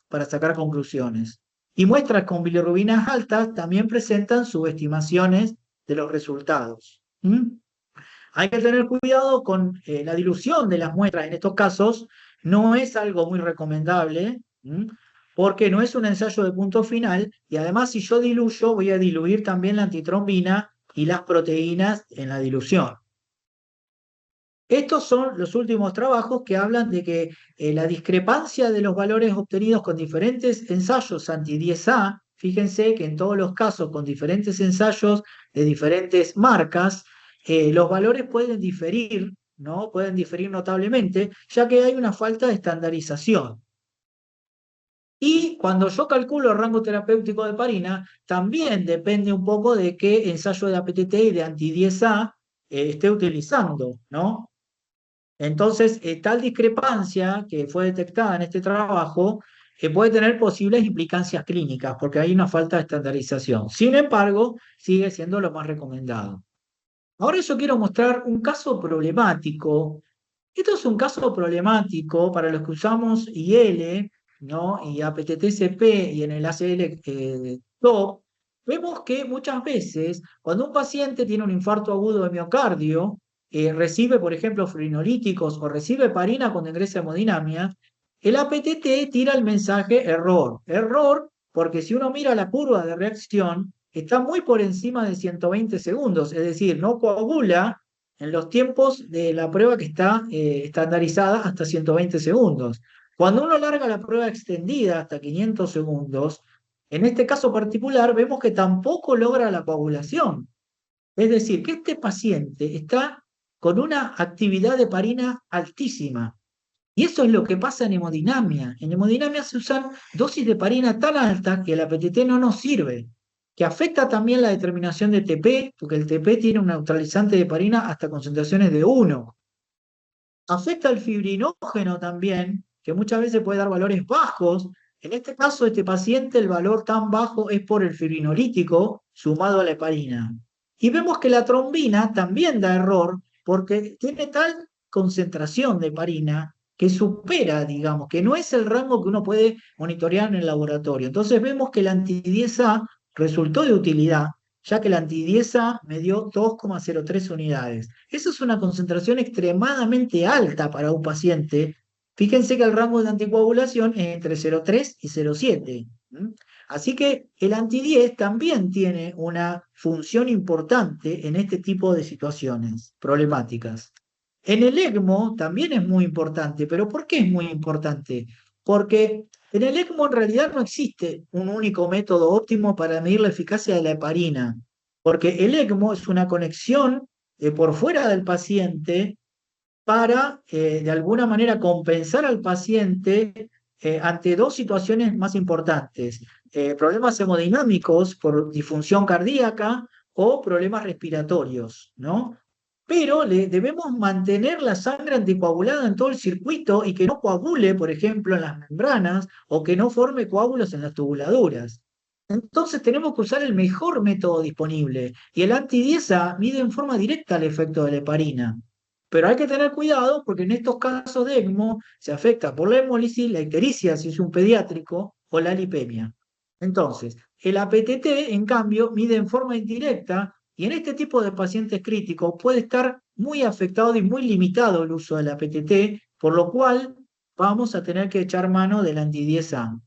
para sacar conclusiones. Y muestras con bilirrubinas altas también presentan subestimaciones de los resultados. Hay que tener cuidado con la dilución de las muestras en estos casos, no es algo muy recomendable, porque no es un ensayo de punto final, y además si yo diluyo, voy a diluir también la antitrombina y las proteínas en la dilución. Estos son los últimos trabajos que hablan de que la discrepancia de los valores obtenidos con diferentes ensayos anti-10A, fíjense que en todos los casos con diferentes ensayos de diferentes marcas, los valores pueden diferir ¿no? Pueden diferir notablemente, ya que hay una falta de estandarización. Y cuando yo calculo el rango terapéutico de heparina, también depende un poco de qué ensayo de APTT y de anti-10A esté utilizando, ¿no? Entonces, tal discrepancia que fue detectada en este trabajo puede tener posibles implicancias clínicas, porque hay una falta de estandarización. Sin embargo, sigue siendo lo más recomendado. Ahora yo quiero mostrar un caso problemático. Esto es un caso problemático para los que usamos IL, ¿no? Y APTTCP y en el ACL TOP. Vemos que muchas veces, cuando un paciente tiene un infarto agudo de miocardio, recibe, por ejemplo, fibrinolíticos o recibe heparina cuando ingresa hemodinamia, el APTT tira el mensaje error. Error, porque si uno mira la curva de reacción, está muy por encima de 120 segundos, es decir, no coagula en los tiempos de la prueba que está estandarizada hasta 120 segundos. Cuando uno larga la prueba extendida hasta 500 segundos, en este caso particular vemos que tampoco logra la coagulación. Es decir, que este paciente está con una actividad de heparina altísima. Y eso es lo que pasa en hemodinamia. En hemodinamia se usan dosis de heparina tan altas que el APTT no nos sirve, que afecta también la determinación de TP, porque el TP tiene un neutralizante de heparina hasta concentraciones de 1. Afecta el fibrinógeno también, que muchas veces puede dar valores bajos. En este caso, este paciente, el valor tan bajo es por el fibrinolítico sumado a la heparina. Y vemos que la trombina también da error porque tiene tal concentración de heparina que supera, digamos, que no es el rango que uno puede monitorear en el laboratorio. Entonces vemos que el anti-10A resultó de utilidad, ya que el anti-10A me dio 2,03 unidades. Esa es una concentración extremadamente alta para un paciente. Fíjense que el rango de anticoagulación es entre 0,3 y 0,7. Así que el anti-10 también tiene una función importante en este tipo de situaciones problemáticas. En el ECMO también es muy importante, pero ¿por qué es muy importante? Porque en el ECMO en realidad no existe un único método óptimo para medir la eficacia de la heparina, porque el ECMO es una conexión por fuera del paciente para, de alguna manera, compensar al paciente ante dos situaciones más importantes: problemas hemodinámicos por disfunción cardíaca o problemas respiratorios, ¿no? Pero debemos mantener la sangre anticoagulada en todo el circuito y que no coagule, por ejemplo, en las membranas o que no forme coágulos en las tubuladuras. Entonces tenemos que usar el mejor método disponible y el anti-10A mide en forma directa el efecto de la heparina. Pero hay que tener cuidado porque en estos casos de ECMO se afecta por la hemólisis, la ictericia si es un pediátrico o la lipemia. Entonces, el APTT, en cambio, mide en forma indirecta y en este tipo de pacientes críticos puede estar muy afectado y muy limitado el uso del APTT, por lo cual vamos a tener que echar mano del anti-10A.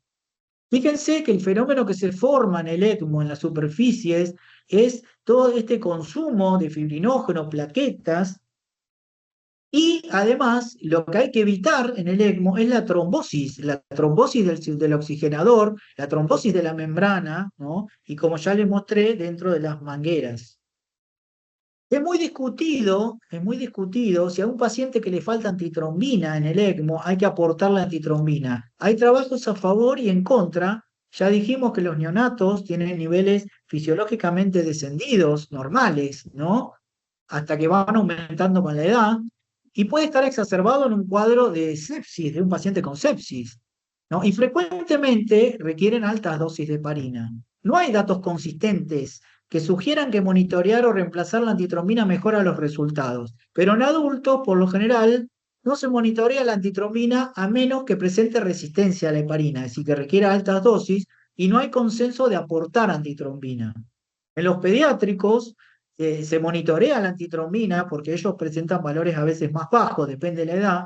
Fíjense que el fenómeno que se forma en el ECMO, en las superficies, es todo este consumo de fibrinógeno, plaquetas, y además lo que hay que evitar en el ECMO es la trombosis del oxigenador, la trombosis de la membrana, ¿no? Y como ya les mostré, dentro de las mangueras. Es muy discutido si a un paciente que le falta antitrombina en el ECMO hay que aportarle antitrombina. Hay trabajos a favor y en contra. Ya dijimos que los neonatos tienen niveles fisiológicamente descendidos, normales, ¿no? Hasta que van aumentando con la edad, y puede estar exacerbado en un cuadro de sepsis, de un paciente con sepsis, ¿no? Y frecuentemente requieren altas dosis de heparina. No hay datos consistentes que sugieran que monitorear o reemplazar la antitrombina mejora los resultados, pero en adultos, por lo general, no se monitorea la antitrombina a menos que presente resistencia a la heparina, es decir, que requiera altas dosis, y no hay consenso de aportar antitrombina. En los pediátricos se monitorea la antitrombina porque ellos presentan valores a veces más bajos, depende de la edad,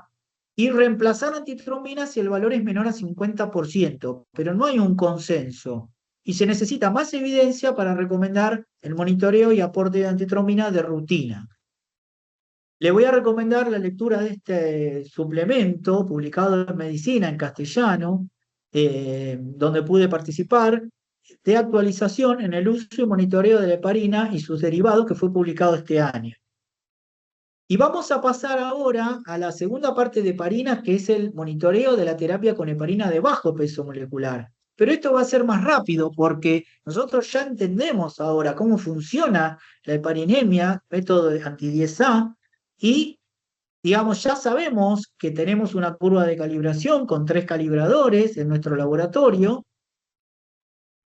y reemplazar antitrombina si el valor es menor a 50%, pero no hay un consenso. Y se necesita más evidencia para recomendar el monitoreo y aporte de antitrombina de rutina. Le voy a recomendar la lectura de este suplemento publicado en Medicina en castellano, donde pude participar, de actualización en el uso y monitoreo de la heparina y sus derivados, que fue publicado este año. Y vamos a pasar ahora a la segunda parte de heparinas, que es el monitoreo de la terapia con heparina de bajo peso molecular. Pero esto va a ser más rápido porque nosotros ya entendemos ahora cómo funciona la heparinemia, método de anti-10A, y digamos, ya sabemos que tenemos una curva de calibración con 3 calibradores en nuestro laboratorio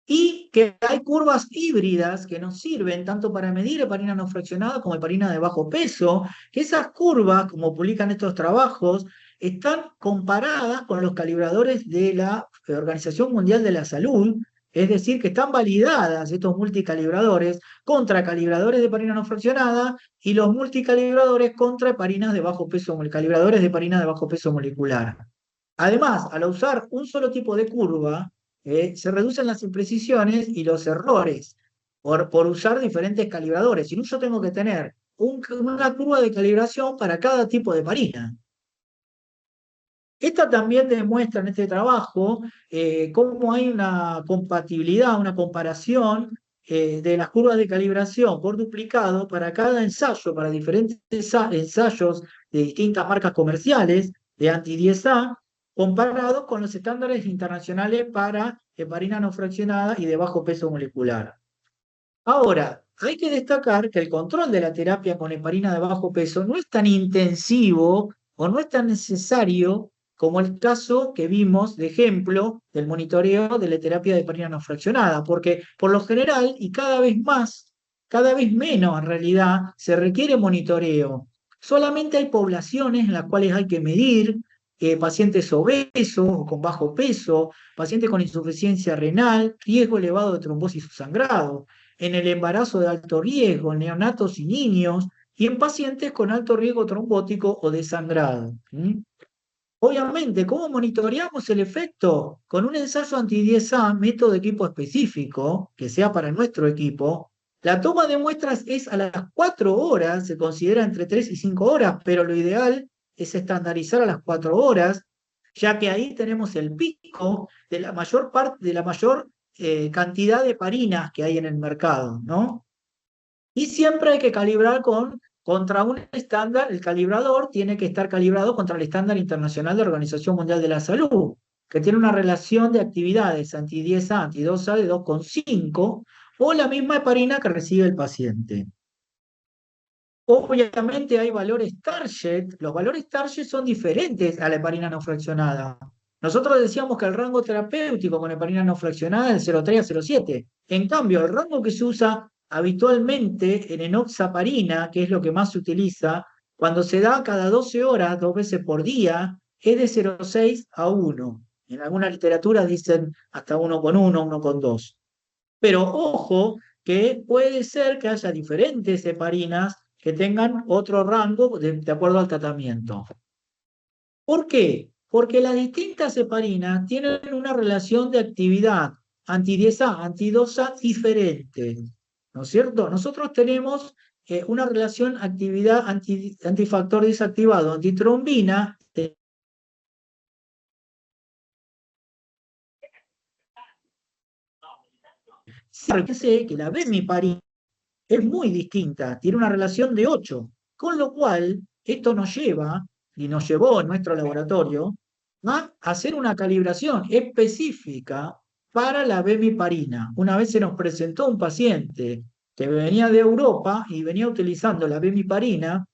y que hay curvas híbridas que nos sirven tanto para medir heparina no fraccionada como heparina de bajo peso, que esas curvas, como publican estos trabajos, están comparadas con los calibradores de la Organización Mundial de la Salud, es decir, que están validadas estos multicalibradores contra calibradores de heparina no fraccionada y los multicalibradores contra heparinas de bajo peso, calibradores de heparina de bajo peso molecular. Además, al usar un solo tipo de curva, se reducen las imprecisiones y los errores por usar diferentes calibradores. Si no, yo tengo que tener una curva de calibración para cada tipo de heparina. Esta también demuestra en este trabajo cómo hay una compatibilidad, una comparación de las curvas de calibración por duplicado para cada ensayo, para diferentes ensayos de distintas marcas comerciales de anti-10A, comparados con los estándares internacionales para heparina no fraccionada y de bajo peso molecular. Ahora, hay que destacar que el control de la terapia con heparina de bajo peso no es tan intensivo o no es tan necesario como el caso que vimos de ejemplo del monitoreo de la terapia de heparina no fraccionada, porque por lo general y cada vez más, cada vez menos en realidad, se requiere monitoreo. Solamente hay poblaciones en las cuales hay que medir pacientes obesos o con bajo peso, pacientes con insuficiencia renal, riesgo elevado de trombosis o sangrado, en el embarazo de alto riesgo, en neonatos y niños, y en pacientes con alto riesgo trombótico o de sangrado. Obviamente, ¿cómo monitoreamos el efecto? Con un ensayo anti-10A, método de equipo específico, que sea para nuestro equipo. La toma de muestras es a las 4 horas, se considera entre 3 y 5 horas, pero lo ideal es estandarizar a las 4 horas, ya que ahí tenemos el pico de la mayor parte, de la mayor cantidad de heparinas que hay en el mercado, ¿no? Y siempre hay que calibrar contra un estándar, el calibrador tiene que estar calibrado contra el estándar internacional de Organización Mundial de la Salud, que tiene una relación de actividades anti-10A, anti-2A de 2,5, o la misma heparina que recibe el paciente. Obviamente hay valores target, los valores target son diferentes a la heparina no fraccionada. Nosotros decíamos que el rango terapéutico con heparina no fraccionada es de 0,3 a 0,7. En cambio, el rango que se usa habitualmente en enoxaparina, que es lo que más se utiliza, cuando se da cada 12 horas, 2 veces por día, es de 0,6 a 1. En alguna literatura dicen hasta 1,1, 1,2. Pero ojo que puede ser que haya diferentes heparinas que tengan otro rango de acuerdo al tratamiento. ¿Por qué? Porque las distintas heparinas tienen una relación de actividad anti-10A, anti-2A diferente, ¿no es cierto? Nosotros tenemos una relación actividad antifactor desactivado, antitrombina. Sé que la bemiparina es muy distinta, tiene una relación de 8, con lo cual esto nos lleva, y nos llevó en nuestro laboratorio, a hacer una calibración específica para la bemiparina. Una vez se nos presentó un paciente que venía de Europa y venía utilizando la bemiparina,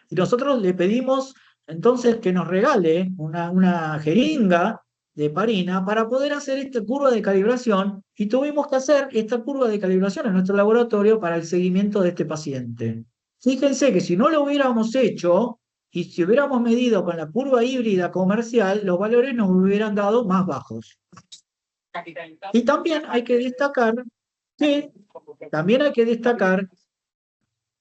y nosotros le pedimos entonces que nos regale una jeringa de heparina para poder hacer esta curva de calibración y tuvimos que hacer esta curva de calibración en nuestro laboratorio para el seguimiento de este paciente. Fíjense que si no lo hubiéramos hecho y si hubiéramos medido con la curva híbrida comercial, los valores nos hubieran dado más bajos. Y también hay que destacar que, también hay que destacar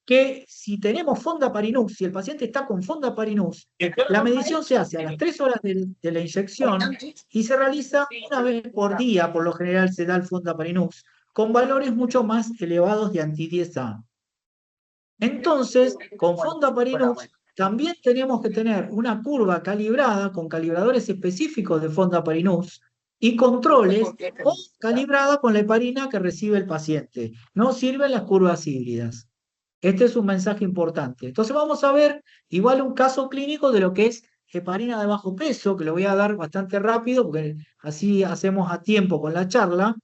que si tenemos fondaparinux, si el paciente está con fondaparinux, la medición se hace a las 3 horas de la inyección y se realiza una vez por día, por lo general se da el fondaparinux, con valores mucho más elevados de anti-10A. Entonces, con fondaparinux también tenemos que tener una curva calibrada con calibradores específicos de fondaparinux y controles o calibrada con la heparina que recibe el paciente. No sirven las curvas híbridas. Este es un mensaje importante. Entonces vamos a ver igual un caso clínico de lo que es heparina de bajo peso, que lo voy a dar bastante rápido, porque así hacemos a tiempo con la charla.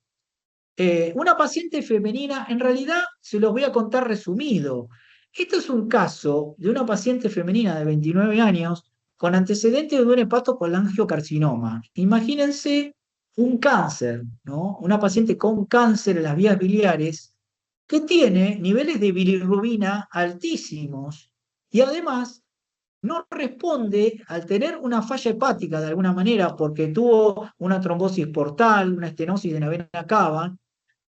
Una paciente femenina, en realidad se los voy a contar resumido. Esto es un caso de una paciente femenina de 29 años con antecedentes de un hepatocolangiocarcinoma. Imagínense un cáncer, ¿no? Una paciente con cáncer en las vías biliares que tiene niveles de bilirrubina altísimos y además no responde al tener una falla hepática de alguna manera porque tuvo una trombosis portal, una estenosis de la vena cava,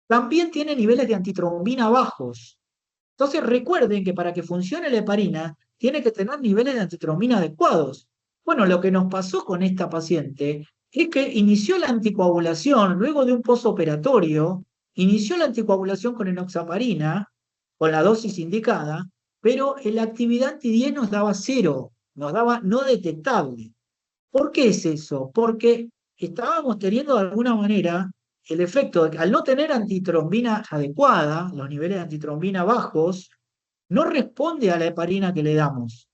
también tiene niveles de antitrombina bajos. Entonces recuerden que para que funcione la heparina tiene que tener niveles de antitrombina adecuados. Bueno, lo que nos pasó con esta paciente es que inició la anticoagulación luego de un posoperatorio, inició la anticoagulación con enoxaparina, con la dosis indicada, pero la actividad anti-10 nos daba cero, nos daba no detectable. ¿Por qué es eso? Porque estábamos teniendo de alguna manera el efecto de que al no tener antitrombina adecuada, los niveles de antitrombina bajos, no responde a la heparina que le damos.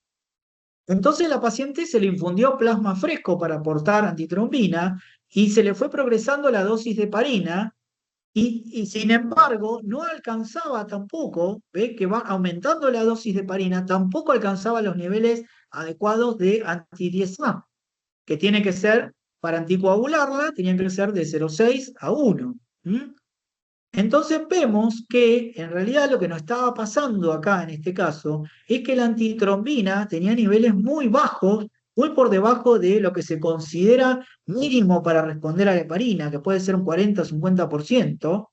Entonces la paciente se le infundió plasma fresco para aportar antitrombina y se le fue progresando la dosis de heparina y sin embargo no alcanzaba tampoco, ve que va aumentando la dosis de heparina, tampoco alcanzaba los niveles adecuados de anti-10A que tiene que ser, para anticoagularla, tenían que ser de 0,6 a 1. ¿Mm? Entonces vemos que en realidad lo que nos estaba pasando acá en este caso es que la antitrombina tenía niveles muy bajos, muy por debajo de lo que se considera mínimo para responder a la heparina, que puede ser un 40-50%,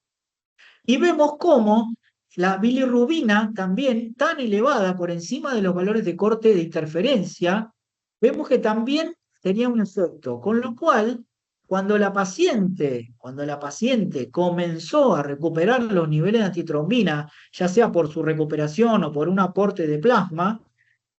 y vemos cómo la bilirrubina también tan elevada por encima de los valores de corte de interferencia, vemos que también tenía un efecto, con lo cual cuando la paciente comenzó a recuperar los niveles de antitrombina, ya sea por su recuperación o por un aporte de plasma,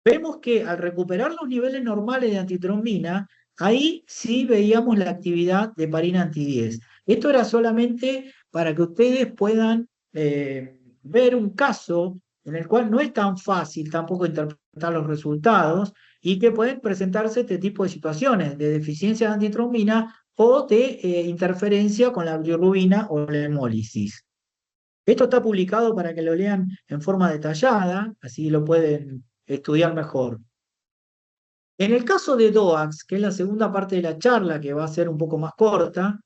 vemos que al recuperar los niveles normales de antitrombina, ahí sí veíamos la actividad de heparina anti-10. Esto era solamente para que ustedes puedan ver un caso en el cual no es tan fácil tampoco interpretar los resultados y que pueden presentarse este tipo de situaciones de deficiencia de antitrombina o de interferencia con la bilirrubina o la hemólisis. Esto está publicado para que lo lean en forma detallada, así lo pueden estudiar mejor. En el caso de DOAX, que es la segunda parte de la charla, que va a ser un poco más corta,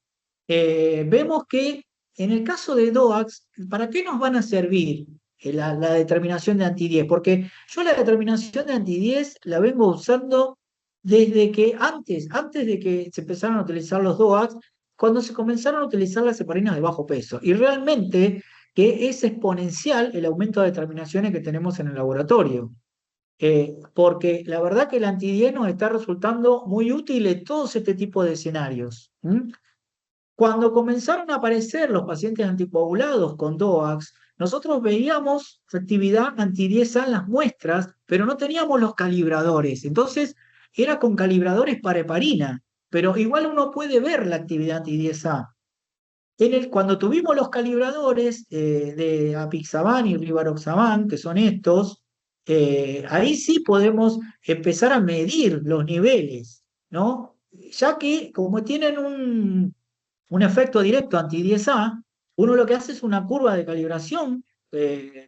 vemos que en el caso de DOAX, ¿para qué nos van a servir la determinación de anti-10? Porque yo la determinación de anti-10 la vengo usando desde que antes de que se empezaran a utilizar los DOAX, cuando se comenzaron a utilizar las heparinas de bajo peso. Y realmente que es exponencial el aumento de determinaciones que tenemos en el laboratorio. Porque la verdad que el anti-10 nos está resultando muy útil en todos este tipo de escenarios. ¿Mm? Cuando comenzaron a aparecer los pacientes anticoagulados con DOAX, nosotros veíamos actividad anti-10A en las muestras, pero no teníamos los calibradores. Entonces, era con calibradores para heparina, pero igual uno puede ver la actividad anti-10A. Cuando tuvimos los calibradores de apixaban y rivaroxaban, que son estos, ahí sí podemos empezar a medir los niveles, ¿no? Ya que como tienen un efecto directo anti-10A, uno lo que hace es una curva de calibración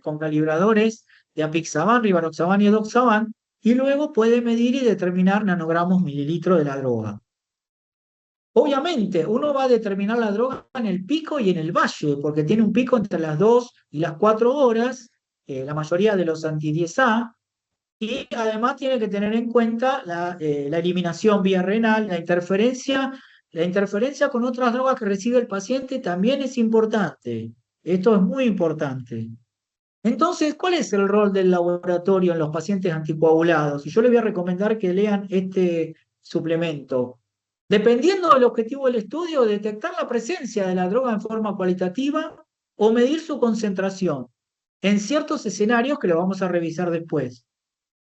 con calibradores de apixaban, rivaroxaban y edoxaban, y luego puede medir y determinar nanogramos mililitro de la droga. Obviamente, uno va a determinar la droga en el pico y en el valle, porque tiene un pico entre las 2 y las 4 horas, la mayoría de los anti-10A, y además tiene que tener en cuenta la eliminación vía renal, la interferencia con otras drogas que recibe el paciente también es importante. Esto es muy importante. Entonces, ¿cuál es el rol del laboratorio en los pacientes anticoagulados? Y yo les voy a recomendar que lean este suplemento. Dependiendo del objetivo del estudio, detectar la presencia de la droga en forma cualitativa o medir su concentración en ciertos escenarios que lo vamos a revisar después.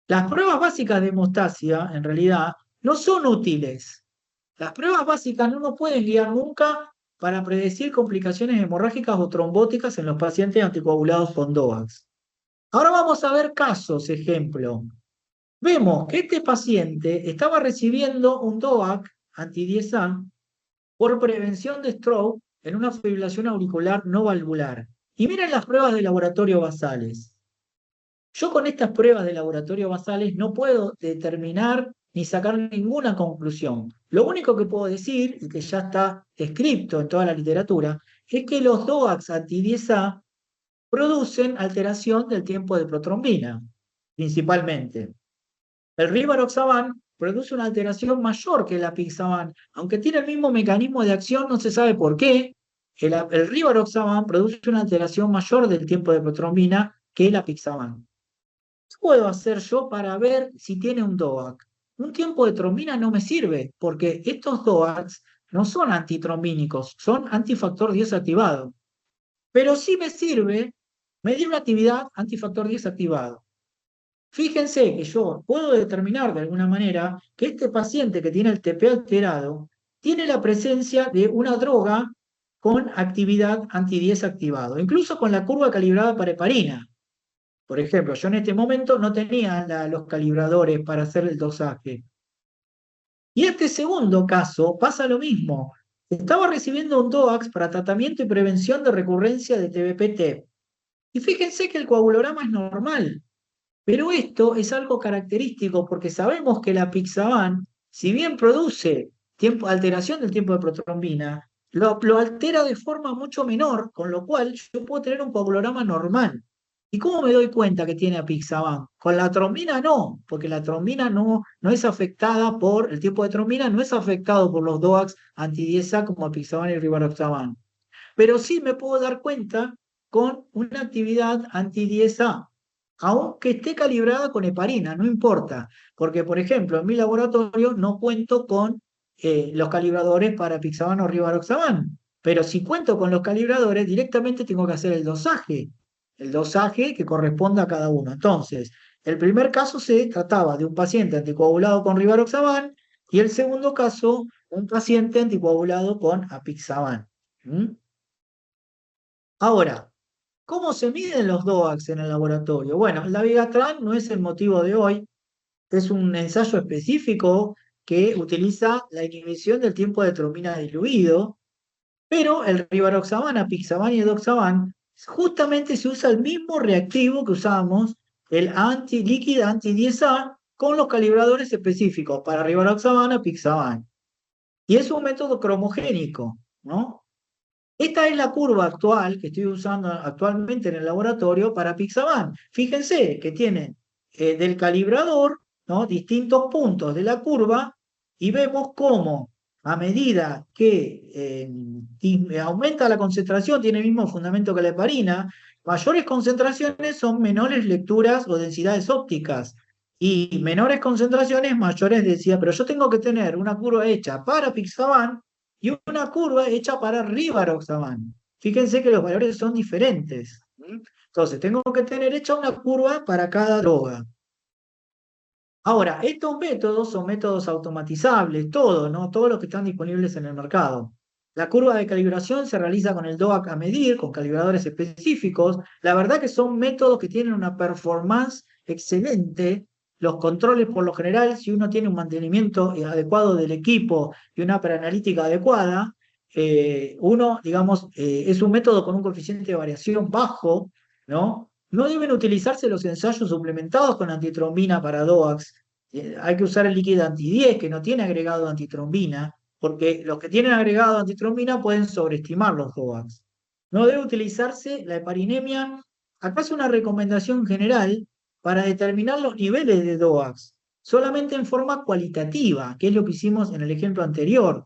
Las pruebas básicas de hemostasia, en realidad, no son útiles. Las pruebas básicas no nos pueden guiar nunca para predecir complicaciones hemorrágicas o trombóticas en los pacientes anticoagulados con DOAX. Ahora vamos a ver casos, ejemplo. Vemos que este paciente estaba recibiendo un DOAC anti-10A por prevención de stroke en una fibrilación auricular no valvular. Y miren las pruebas de laboratorio basales. Yo con estas pruebas de laboratorio basales no puedo determinar ni sacar ninguna conclusión. Lo único que puedo decir, y que ya está escrito en toda la literatura, es que los DOACs anti-10A producen alteración del tiempo de protrombina, principalmente. El rivaroxaban produce una alteración mayor que el apixaban, aunque tiene el mismo mecanismo de acción, no se sabe por qué. El rivaroxaban produce una alteración mayor del tiempo de protrombina que el apixaban. ¿Qué puedo hacer yo para ver si tiene un DOAC? Un tiempo de trombina no me sirve, porque estos DOACs no son antitrombínicos, son antifactor 10 activado. Pero sí me sirve medir una actividad antifactor 10 activado. Fíjense que yo puedo determinar de alguna manera que este paciente que tiene el TP alterado tiene la presencia de una droga con actividad anti-10 activado, incluso con la curva calibrada para heparina. Por ejemplo, yo en este momento no tenía los calibradores para hacer el dosaje. Y este segundo caso pasa lo mismo. Estaba recibiendo un DOAX para tratamiento y prevención de recurrencia de TBPT. Y fíjense que el coagulograma es normal. Pero esto es algo característico porque sabemos que la Pixaban, si bien produce alteración del tiempo de protrombina, lo altera de forma mucho menor, con lo cual yo puedo tener un coagulograma normal. ¿Y cómo me doy cuenta que tiene apixaban? Con la trombina no, porque la trombina no es afectada por, el tiempo de trombina no es afectado por los DOACs anti-10A como apixaban y rivaroxaban. Pero sí me puedo dar cuenta con una actividad anti-10A, aunque esté calibrada con heparina, no importa, porque por ejemplo en mi laboratorio no cuento con los calibradores para pixaban o rivaroxaban, pero si cuento con los calibradores directamente tengo que hacer el dosaje que corresponda a cada uno. Entonces, el primer caso se trataba de un paciente anticoagulado con rivaroxaban y el segundo caso, un paciente anticoagulado con apixaban. ¿Mm? Ahora, ¿cómo se miden los DOACs en el laboratorio? Bueno, la Vigatran no es el motivo de hoy, es un ensayo específico que utiliza la inhibición del tiempo de trombina diluido, pero el rivaroxaban, apixaban y edoxaban justamente se usa el mismo reactivo que usábamos, el líquido anti-10A, con los calibradores específicos para rivaroxaban, apixaban. Y es un método cromogénico, ¿no? Esta es la curva actual que estoy usando actualmente en el laboratorio para Pixaban. Fíjense que tiene del calibrador, ¿no?, distintos puntos de la curva y vemos cómo a medida que aumenta la concentración, tiene el mismo fundamento que la heparina, mayores concentraciones son menores lecturas o densidades ópticas y menores concentraciones, mayores densidades. Pero yo tengo que tener una curva hecha para Pixaban y una curva hecha para rivaroxaban. Fíjense que los valores son diferentes. Entonces, tengo que tener hecha una curva para cada droga. Ahora, estos métodos son métodos automatizables, todos, ¿no? Todos los que están disponibles en el mercado. La curva de calibración se realiza con el DOAC a medir, con calibradores específicos. La verdad que son métodos que tienen una performance excelente. Los controles, por lo general, si uno tiene un mantenimiento adecuado del equipo y una preanalítica adecuada, uno, digamos, es un método con un coeficiente de variación bajo, ¿no? No deben utilizarse los ensayos suplementados con antitrombina para DOACs. Hay que usar el líquido anti-10 que no tiene agregado antitrombina, porque los que tienen agregado antitrombina pueden sobreestimar los DOACs. No debe utilizarse la heparinemia. Acá es una recomendación general para determinar los niveles de DOACs, solamente en forma cualitativa, que es lo que hicimos en el ejemplo anterior.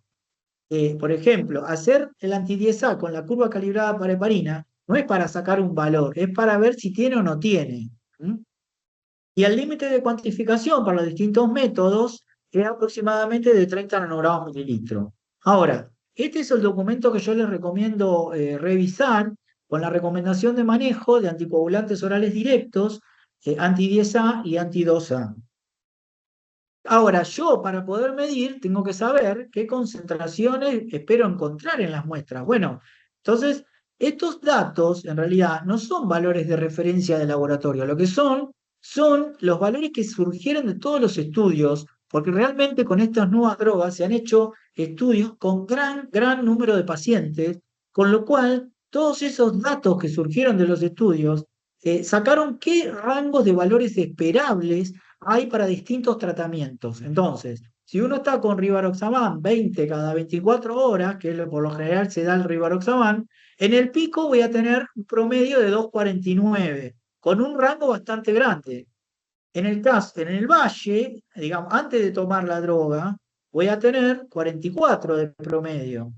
Por ejemplo, hacer el anti-10A con la curva calibrada para heparina no es para sacar un valor, es para ver si tiene o no tiene. Y el límite de cuantificación para los distintos métodos es aproximadamente de 30 nanogramos mililitro. Ahora, este es el documento que yo les recomiendo revisar con la recomendación de manejo de anticoagulantes orales directos, anti-10A y anti-2A. Ahora, yo para poder medir tengo que saber qué concentraciones espero encontrar en las muestras. Bueno, entonces estos datos en realidad no son valores de referencia de laboratorio, lo que son los valores que surgieron de todos los estudios, porque realmente con estas nuevas drogas se han hecho estudios con gran número de pacientes, con lo cual todos esos datos que surgieron de los estudios sacaron qué rangos de valores esperables hay para distintos tratamientos. Entonces, si uno está con Rivaroxaban 20 cada 24 horas, que es lo, por lo general se da el Rivaroxaban, en el pico voy a tener un promedio de 2,49, con un rango bastante grande. En el valle, digamos, antes de tomar la droga, voy a tener 44 de promedio.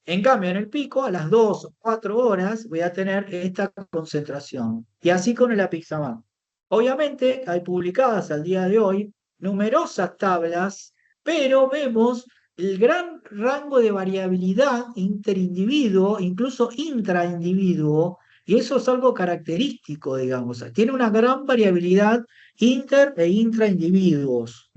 En cambio, en el pico, a las 2 o 4 horas, voy a tener esta concentración. Y así con el apixaban. Obviamente, hay publicadas al día de hoy numerosas tablas, pero vemos el gran rango de variabilidad interindividuo, incluso intraindividuo, y eso es algo característico, digamos. Tiene una gran variabilidad inter e intraindividuos.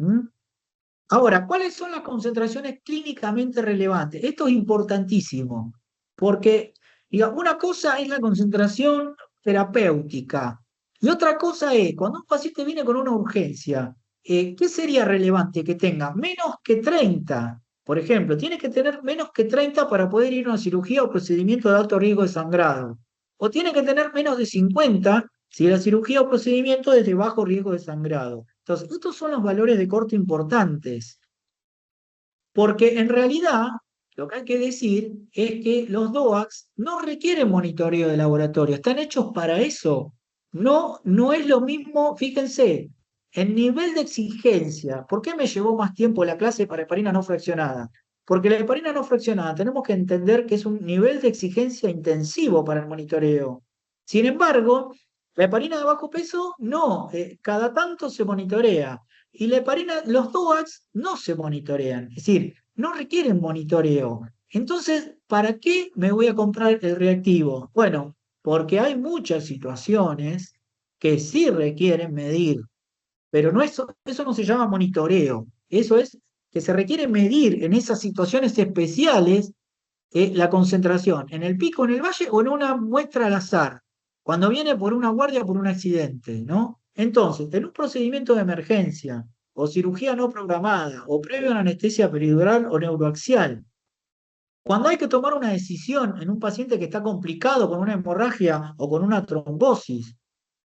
Ahora, ¿cuáles son las concentraciones clínicamente relevantes? Esto es importantísimo, porque digamos, una cosa es la concentración terapéutica y otra cosa es cuando un paciente viene con una urgencia, ¿qué sería relevante que tenga? Menos que 30, por ejemplo, tiene que tener menos que 30 para poder ir a una cirugía o procedimiento de alto riesgo de sangrado, o tiene que tener menos de 50 si la cirugía o procedimiento es de bajo riesgo de sangrado. Entonces, estos son los valores de corte importantes, porque en realidad lo que hay que decir es que los DOACs no requieren monitoreo de laboratorio, están hechos para eso. No es lo mismo, fíjense, el nivel de exigencia. ¿Por qué me llevó más tiempo la clase para heparina no fraccionada? Porque la heparina no fraccionada tenemos que entender que es un nivel de exigencia intensivo para el monitoreo. Sin embargo, la heparina de bajo peso no, cada tanto se monitorea. Y la heparina, los DOACs no se monitorean, es decir, no requieren monitoreo. Entonces, ¿para qué me voy a comprar el reactivo? Bueno, porque hay muchas situaciones que sí requieren medir, pero no eso no se llama monitoreo. Eso es que se requiere medir en esas situaciones especiales la concentración, en el pico, en el valle o en una muestra al azar, cuando viene por una guardia o por un accidente, ¿no? Entonces, en un procedimiento de emergencia o cirugía no programada o previo a una anestesia peridural o neuroaxial, cuando hay que tomar una decisión en un paciente que está complicado con una hemorragia o con una trombosis,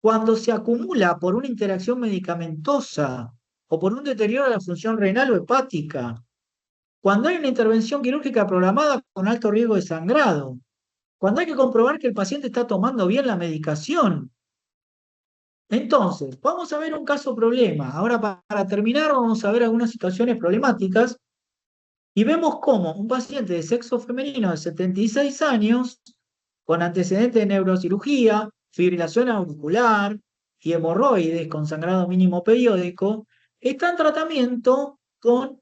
cuando se acumula por una interacción medicamentosa o por un deterioro de la función renal o hepática, cuando hay una intervención quirúrgica programada con alto riesgo de sangrado, cuando hay que comprobar que el paciente está tomando bien la medicación. Entonces, vamos a ver un caso problema. Ahora, para terminar, vamos a ver algunas situaciones problemáticas y vemos cómo un paciente de sexo femenino de 76 años, con antecedentes de neurocirugía, fibrilación auricular y hemorroides con sangrado mínimo periódico, está en tratamiento con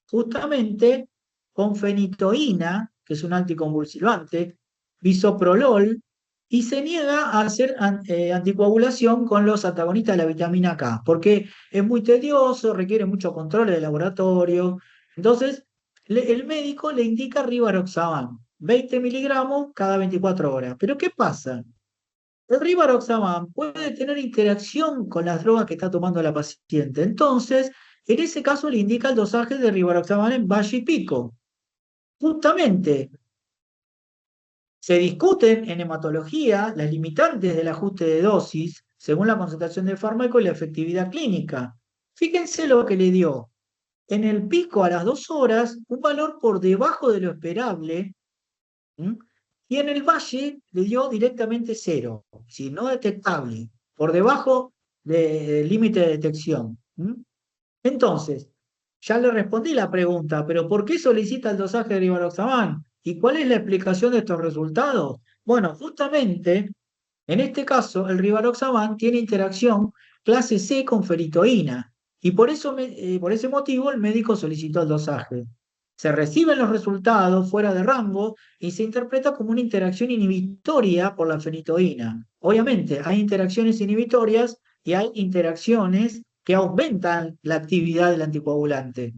justamente con fenitoína, que es un anticonvulsivante, bisoprolol, y se niega a hacer anticoagulación con los antagonistas de la vitamina K, porque es muy tedioso, requiere mucho control de laboratorio. Entonces, el médico le indica Rivaroxaban, 20 miligramos cada 24 horas. Pero ¿qué pasa? El Rivaroxaban puede tener interacción con las drogas que está tomando la paciente. Entonces, en ese caso le indica el dosaje de Rivaroxaban en valle y pico. Justamente, se discuten en hematología las limitantes del ajuste de dosis según la concentración de fármaco y la efectividad clínica. Fíjense lo que le dio. En el pico a las 2 horas, un valor por debajo de lo esperable, ¿m? Y en el valle le dio directamente cero, si no detectable, por debajo del límite de detección. Entonces, ya le respondí la pregunta, pero ¿por qué solicita el dosaje de rivaroxaban? ¿Y cuál es la explicación de estos resultados? Bueno, justamente, en este caso, el rivaroxaban tiene interacción clase C con feritoína, y por eso, por ese motivo el médico solicitó el dosaje. Se reciben los resultados fuera de rango y se interpreta como una interacción inhibitoria por la fenitoína. Obviamente, hay interacciones inhibitorias y hay interacciones que aumentan la actividad del anticoagulante.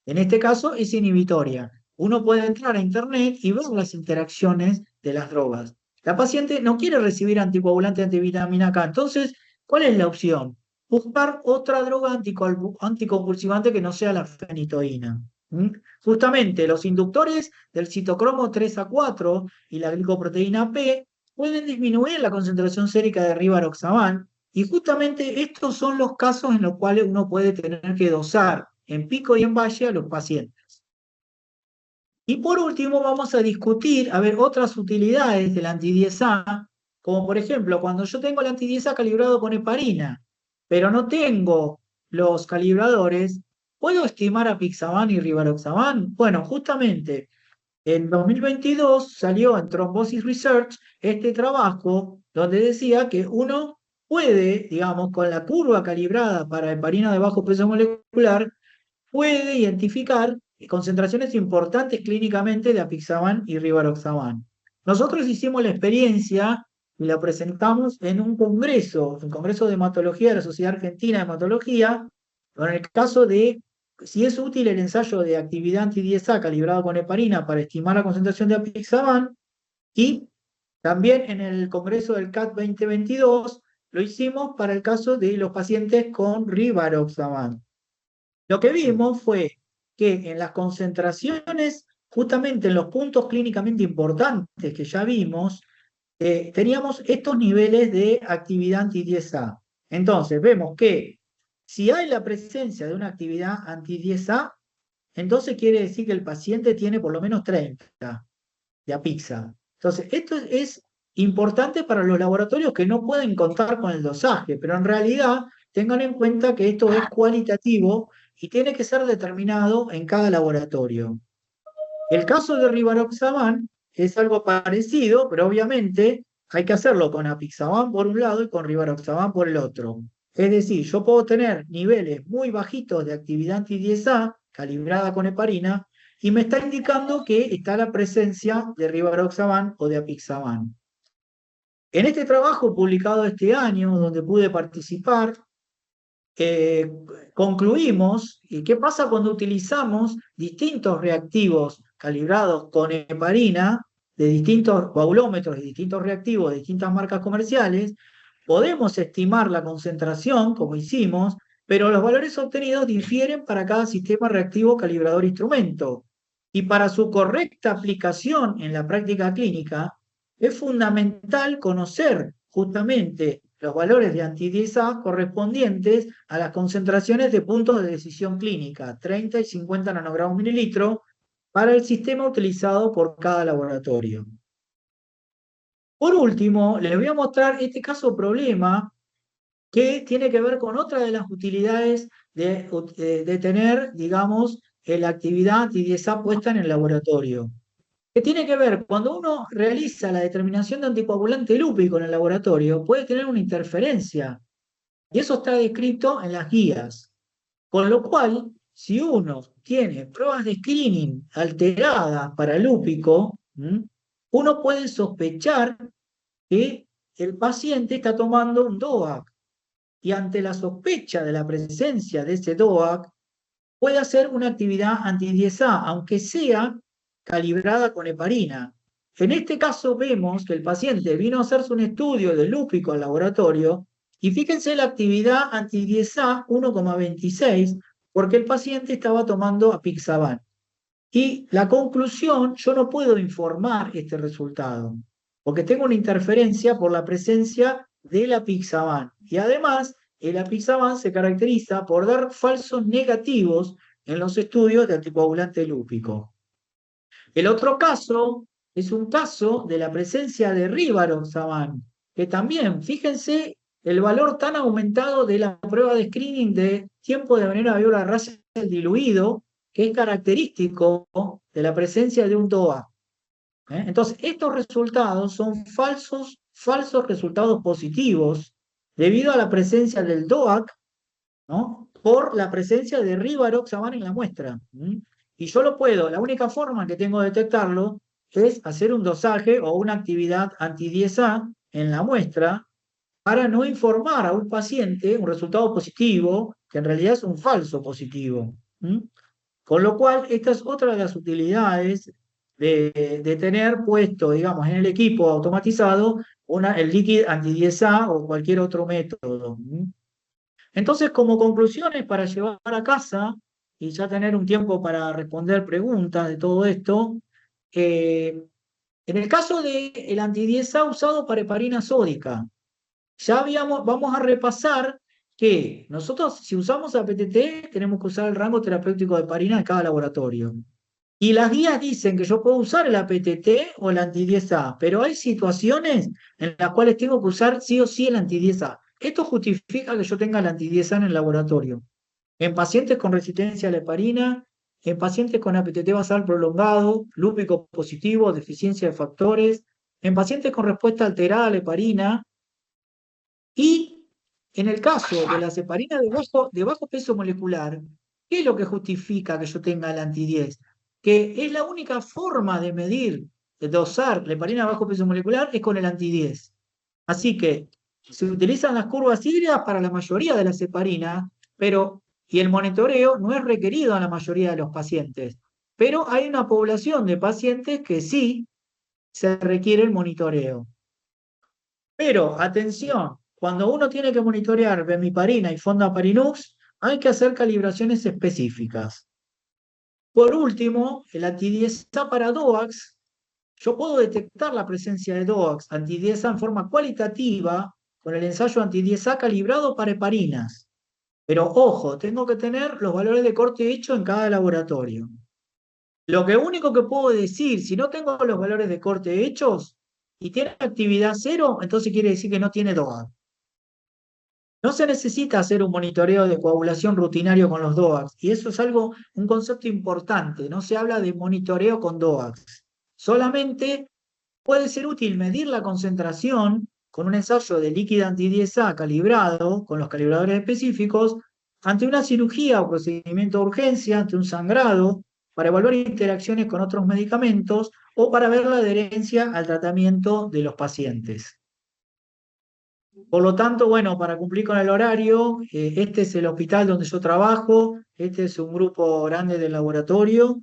En este caso es inhibitoria. Uno puede entrar a internet y ver las interacciones de las drogas. La paciente no quiere recibir anticoagulante antivitamina K. Entonces, ¿cuál es la opción? Buscar otra droga anticonvulsivante que no sea la fenitoína. ¿Mm? Justamente los inductores del citocromo 3A4 y la glicoproteína P pueden disminuir la concentración sérica de rivaroxaban, y justamente estos son los casos en los cuales uno puede tener que dosar en pico y en valle a los pacientes. Y por último vamos a discutir, a ver, otras utilidades del anti-10A, como por ejemplo, cuando yo tengo el anti-10A calibrado con heparina, pero no tengo los calibradores, ¿puedo estimar apixaban y rivaroxaban? Bueno, justamente en 2022 salió en Thrombosis Research este trabajo donde decía que uno puede, digamos, con la curva calibrada para heparina de bajo peso molecular, puede identificar concentraciones importantes clínicamente de apixaban y rivaroxaban. Nosotros hicimos la experiencia y la presentamos en un congreso, el Congreso de Hematología de la Sociedad Argentina de Hematología, en el caso de si es útil el ensayo de actividad anti-10A calibrado con heparina para estimar la concentración de apixaban, y también en el Congreso del CAT 2022 lo hicimos para el caso de los pacientes con rivaroxaban. Lo que vimos fue que en las concentraciones, justamente en los puntos clínicamente importantes que ya vimos, teníamos estos niveles de actividad anti-10A. Entonces, vemos que si hay la presencia de una actividad anti-10A, entonces quiere decir que el paciente tiene por lo menos 30 de apixa. Entonces, esto es importante para los laboratorios que no pueden contar con el dosaje, pero en realidad tengan en cuenta que esto es cualitativo y tiene que ser determinado en cada laboratorio. El caso de rivaroxaban es algo parecido, pero obviamente hay que hacerlo con apixaban por un lado y con rivaroxaban por el otro. Es decir, yo puedo tener niveles muy bajitos de actividad anti-10A calibrada con heparina y me está indicando que está la presencia de rivaroxaban o de apixaban. En este trabajo publicado este año, donde pude participar, concluimos qué pasa cuando utilizamos distintos reactivos calibrados con heparina de distintos coagulómetros y distintos reactivos de distintas marcas comerciales. Podemos estimar la concentración, como hicimos, pero los valores obtenidos difieren para cada sistema reactivo calibrador instrumento. Y para su correcta aplicación en la práctica clínica, es fundamental conocer justamente los valores de anti-10A correspondientes a las concentraciones de puntos de decisión clínica, 30 y 50 nanogramos mililitro, para el sistema utilizado por cada laboratorio. Por último, les voy a mostrar este caso problema que tiene que ver con otra de las utilidades de tener, digamos, la actividad anti-10A puesta en el laboratorio, que tiene que ver, cuando uno realiza la determinación de anticoagulante lúpico en el laboratorio, puede tener una interferencia, y eso está descrito en las guías. Con lo cual, si uno tiene pruebas de screening alteradas para lúpico, uno puede sospechar que el paciente está tomando un DOAC, y ante la sospecha de la presencia de ese DOAC, puede hacer una actividad anti-10A, aunque sea calibrada con heparina. En este caso vemos que el paciente vino a hacerse un estudio de lúpico al laboratorio y fíjense la actividad anti-10A 1,26 porque el paciente estaba tomando apixaban. Y la conclusión, yo no puedo informar este resultado porque tengo una interferencia por la presencia del apixaban. Y además, el apixaban se caracteriza por dar falsos negativos en los estudios de anticoagulante lúpico. El otro caso es un caso de la presencia de rivaroxaban, que también, fíjense, el valor tan aumentado de la prueba de screening de tiempo de veneno alveolar Russell diluido, que es característico de la presencia de un DOA. Entonces, estos resultados son falsos resultados positivos debido a la presencia del DOAC, ¿no? Por la presencia de rivaroxaban en la muestra. Y yo lo puedo, la única forma que tengo de detectarlo es hacer un dosaje o una actividad anti-10A en la muestra para no informar a un paciente un resultado positivo que en realidad es un falso positivo. Con lo cual, esta es otra de las utilidades de tener puesto, digamos, en el equipo automatizado el líquido anti-10A o cualquier otro método. Entonces, como conclusiones para llevar a casa y ya tener un tiempo para responder preguntas de todo esto, eh, en el caso del anti-10A usado para heparina sódica, vamos a repasar que nosotros, si usamos APTT, tenemos que usar el rango terapéutico de heparina de cada laboratorio. Y las guías dicen que yo puedo usar el APTT o el anti-10A, pero hay situaciones en las cuales tengo que usar sí o sí el anti-10A. Esto justifica que yo tenga el anti-10A en el laboratorio. En pacientes con resistencia a la heparina, en pacientes con APTT basal prolongado, lúpico positivo, deficiencia de factores, en pacientes con respuesta alterada a la heparina, y en el caso de las heparinas de bajo peso molecular, ¿qué es lo que justifica que yo tenga el anti-10? Que es la única forma de medir, de dosar la heparina de bajo peso molecular es con el anti-10. Así que se utilizan las curvas híbridas para la mayoría de las heparinas, y el monitoreo no es requerido en la mayoría de los pacientes. Pero hay una población de pacientes que sí se requiere el monitoreo. Pero, atención, cuando uno tiene que monitorear bemiparina y fondaparinux, hay que hacer calibraciones específicas. Por último, el anti-10A para DOAX, yo puedo detectar la presencia de DOAX anti-10A en forma cualitativa con el ensayo anti-10A calibrado para heparinas. Pero ojo, tengo que tener los valores de corte hecho en cada laboratorio. Lo que único que puedo decir, si no tengo los valores de corte hechos y tiene actividad cero, entonces quiere decir que no tiene DOAX. No se necesita hacer un monitoreo de coagulación rutinario con los DOAX, y eso es un concepto importante, no se habla de monitoreo con DOAX. Solamente puede ser útil medir la concentración con un ensayo de líquido anti-10A calibrado, con los calibradores específicos, ante una cirugía o procedimiento de urgencia, ante un sangrado, para evaluar interacciones con otros medicamentos o para ver la adherencia al tratamiento de los pacientes. Por lo tanto, bueno, para cumplir con el horario, este es el hospital donde yo trabajo, este es un grupo grande del laboratorio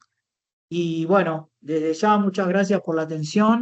y bueno, desde ya muchas gracias por la atención.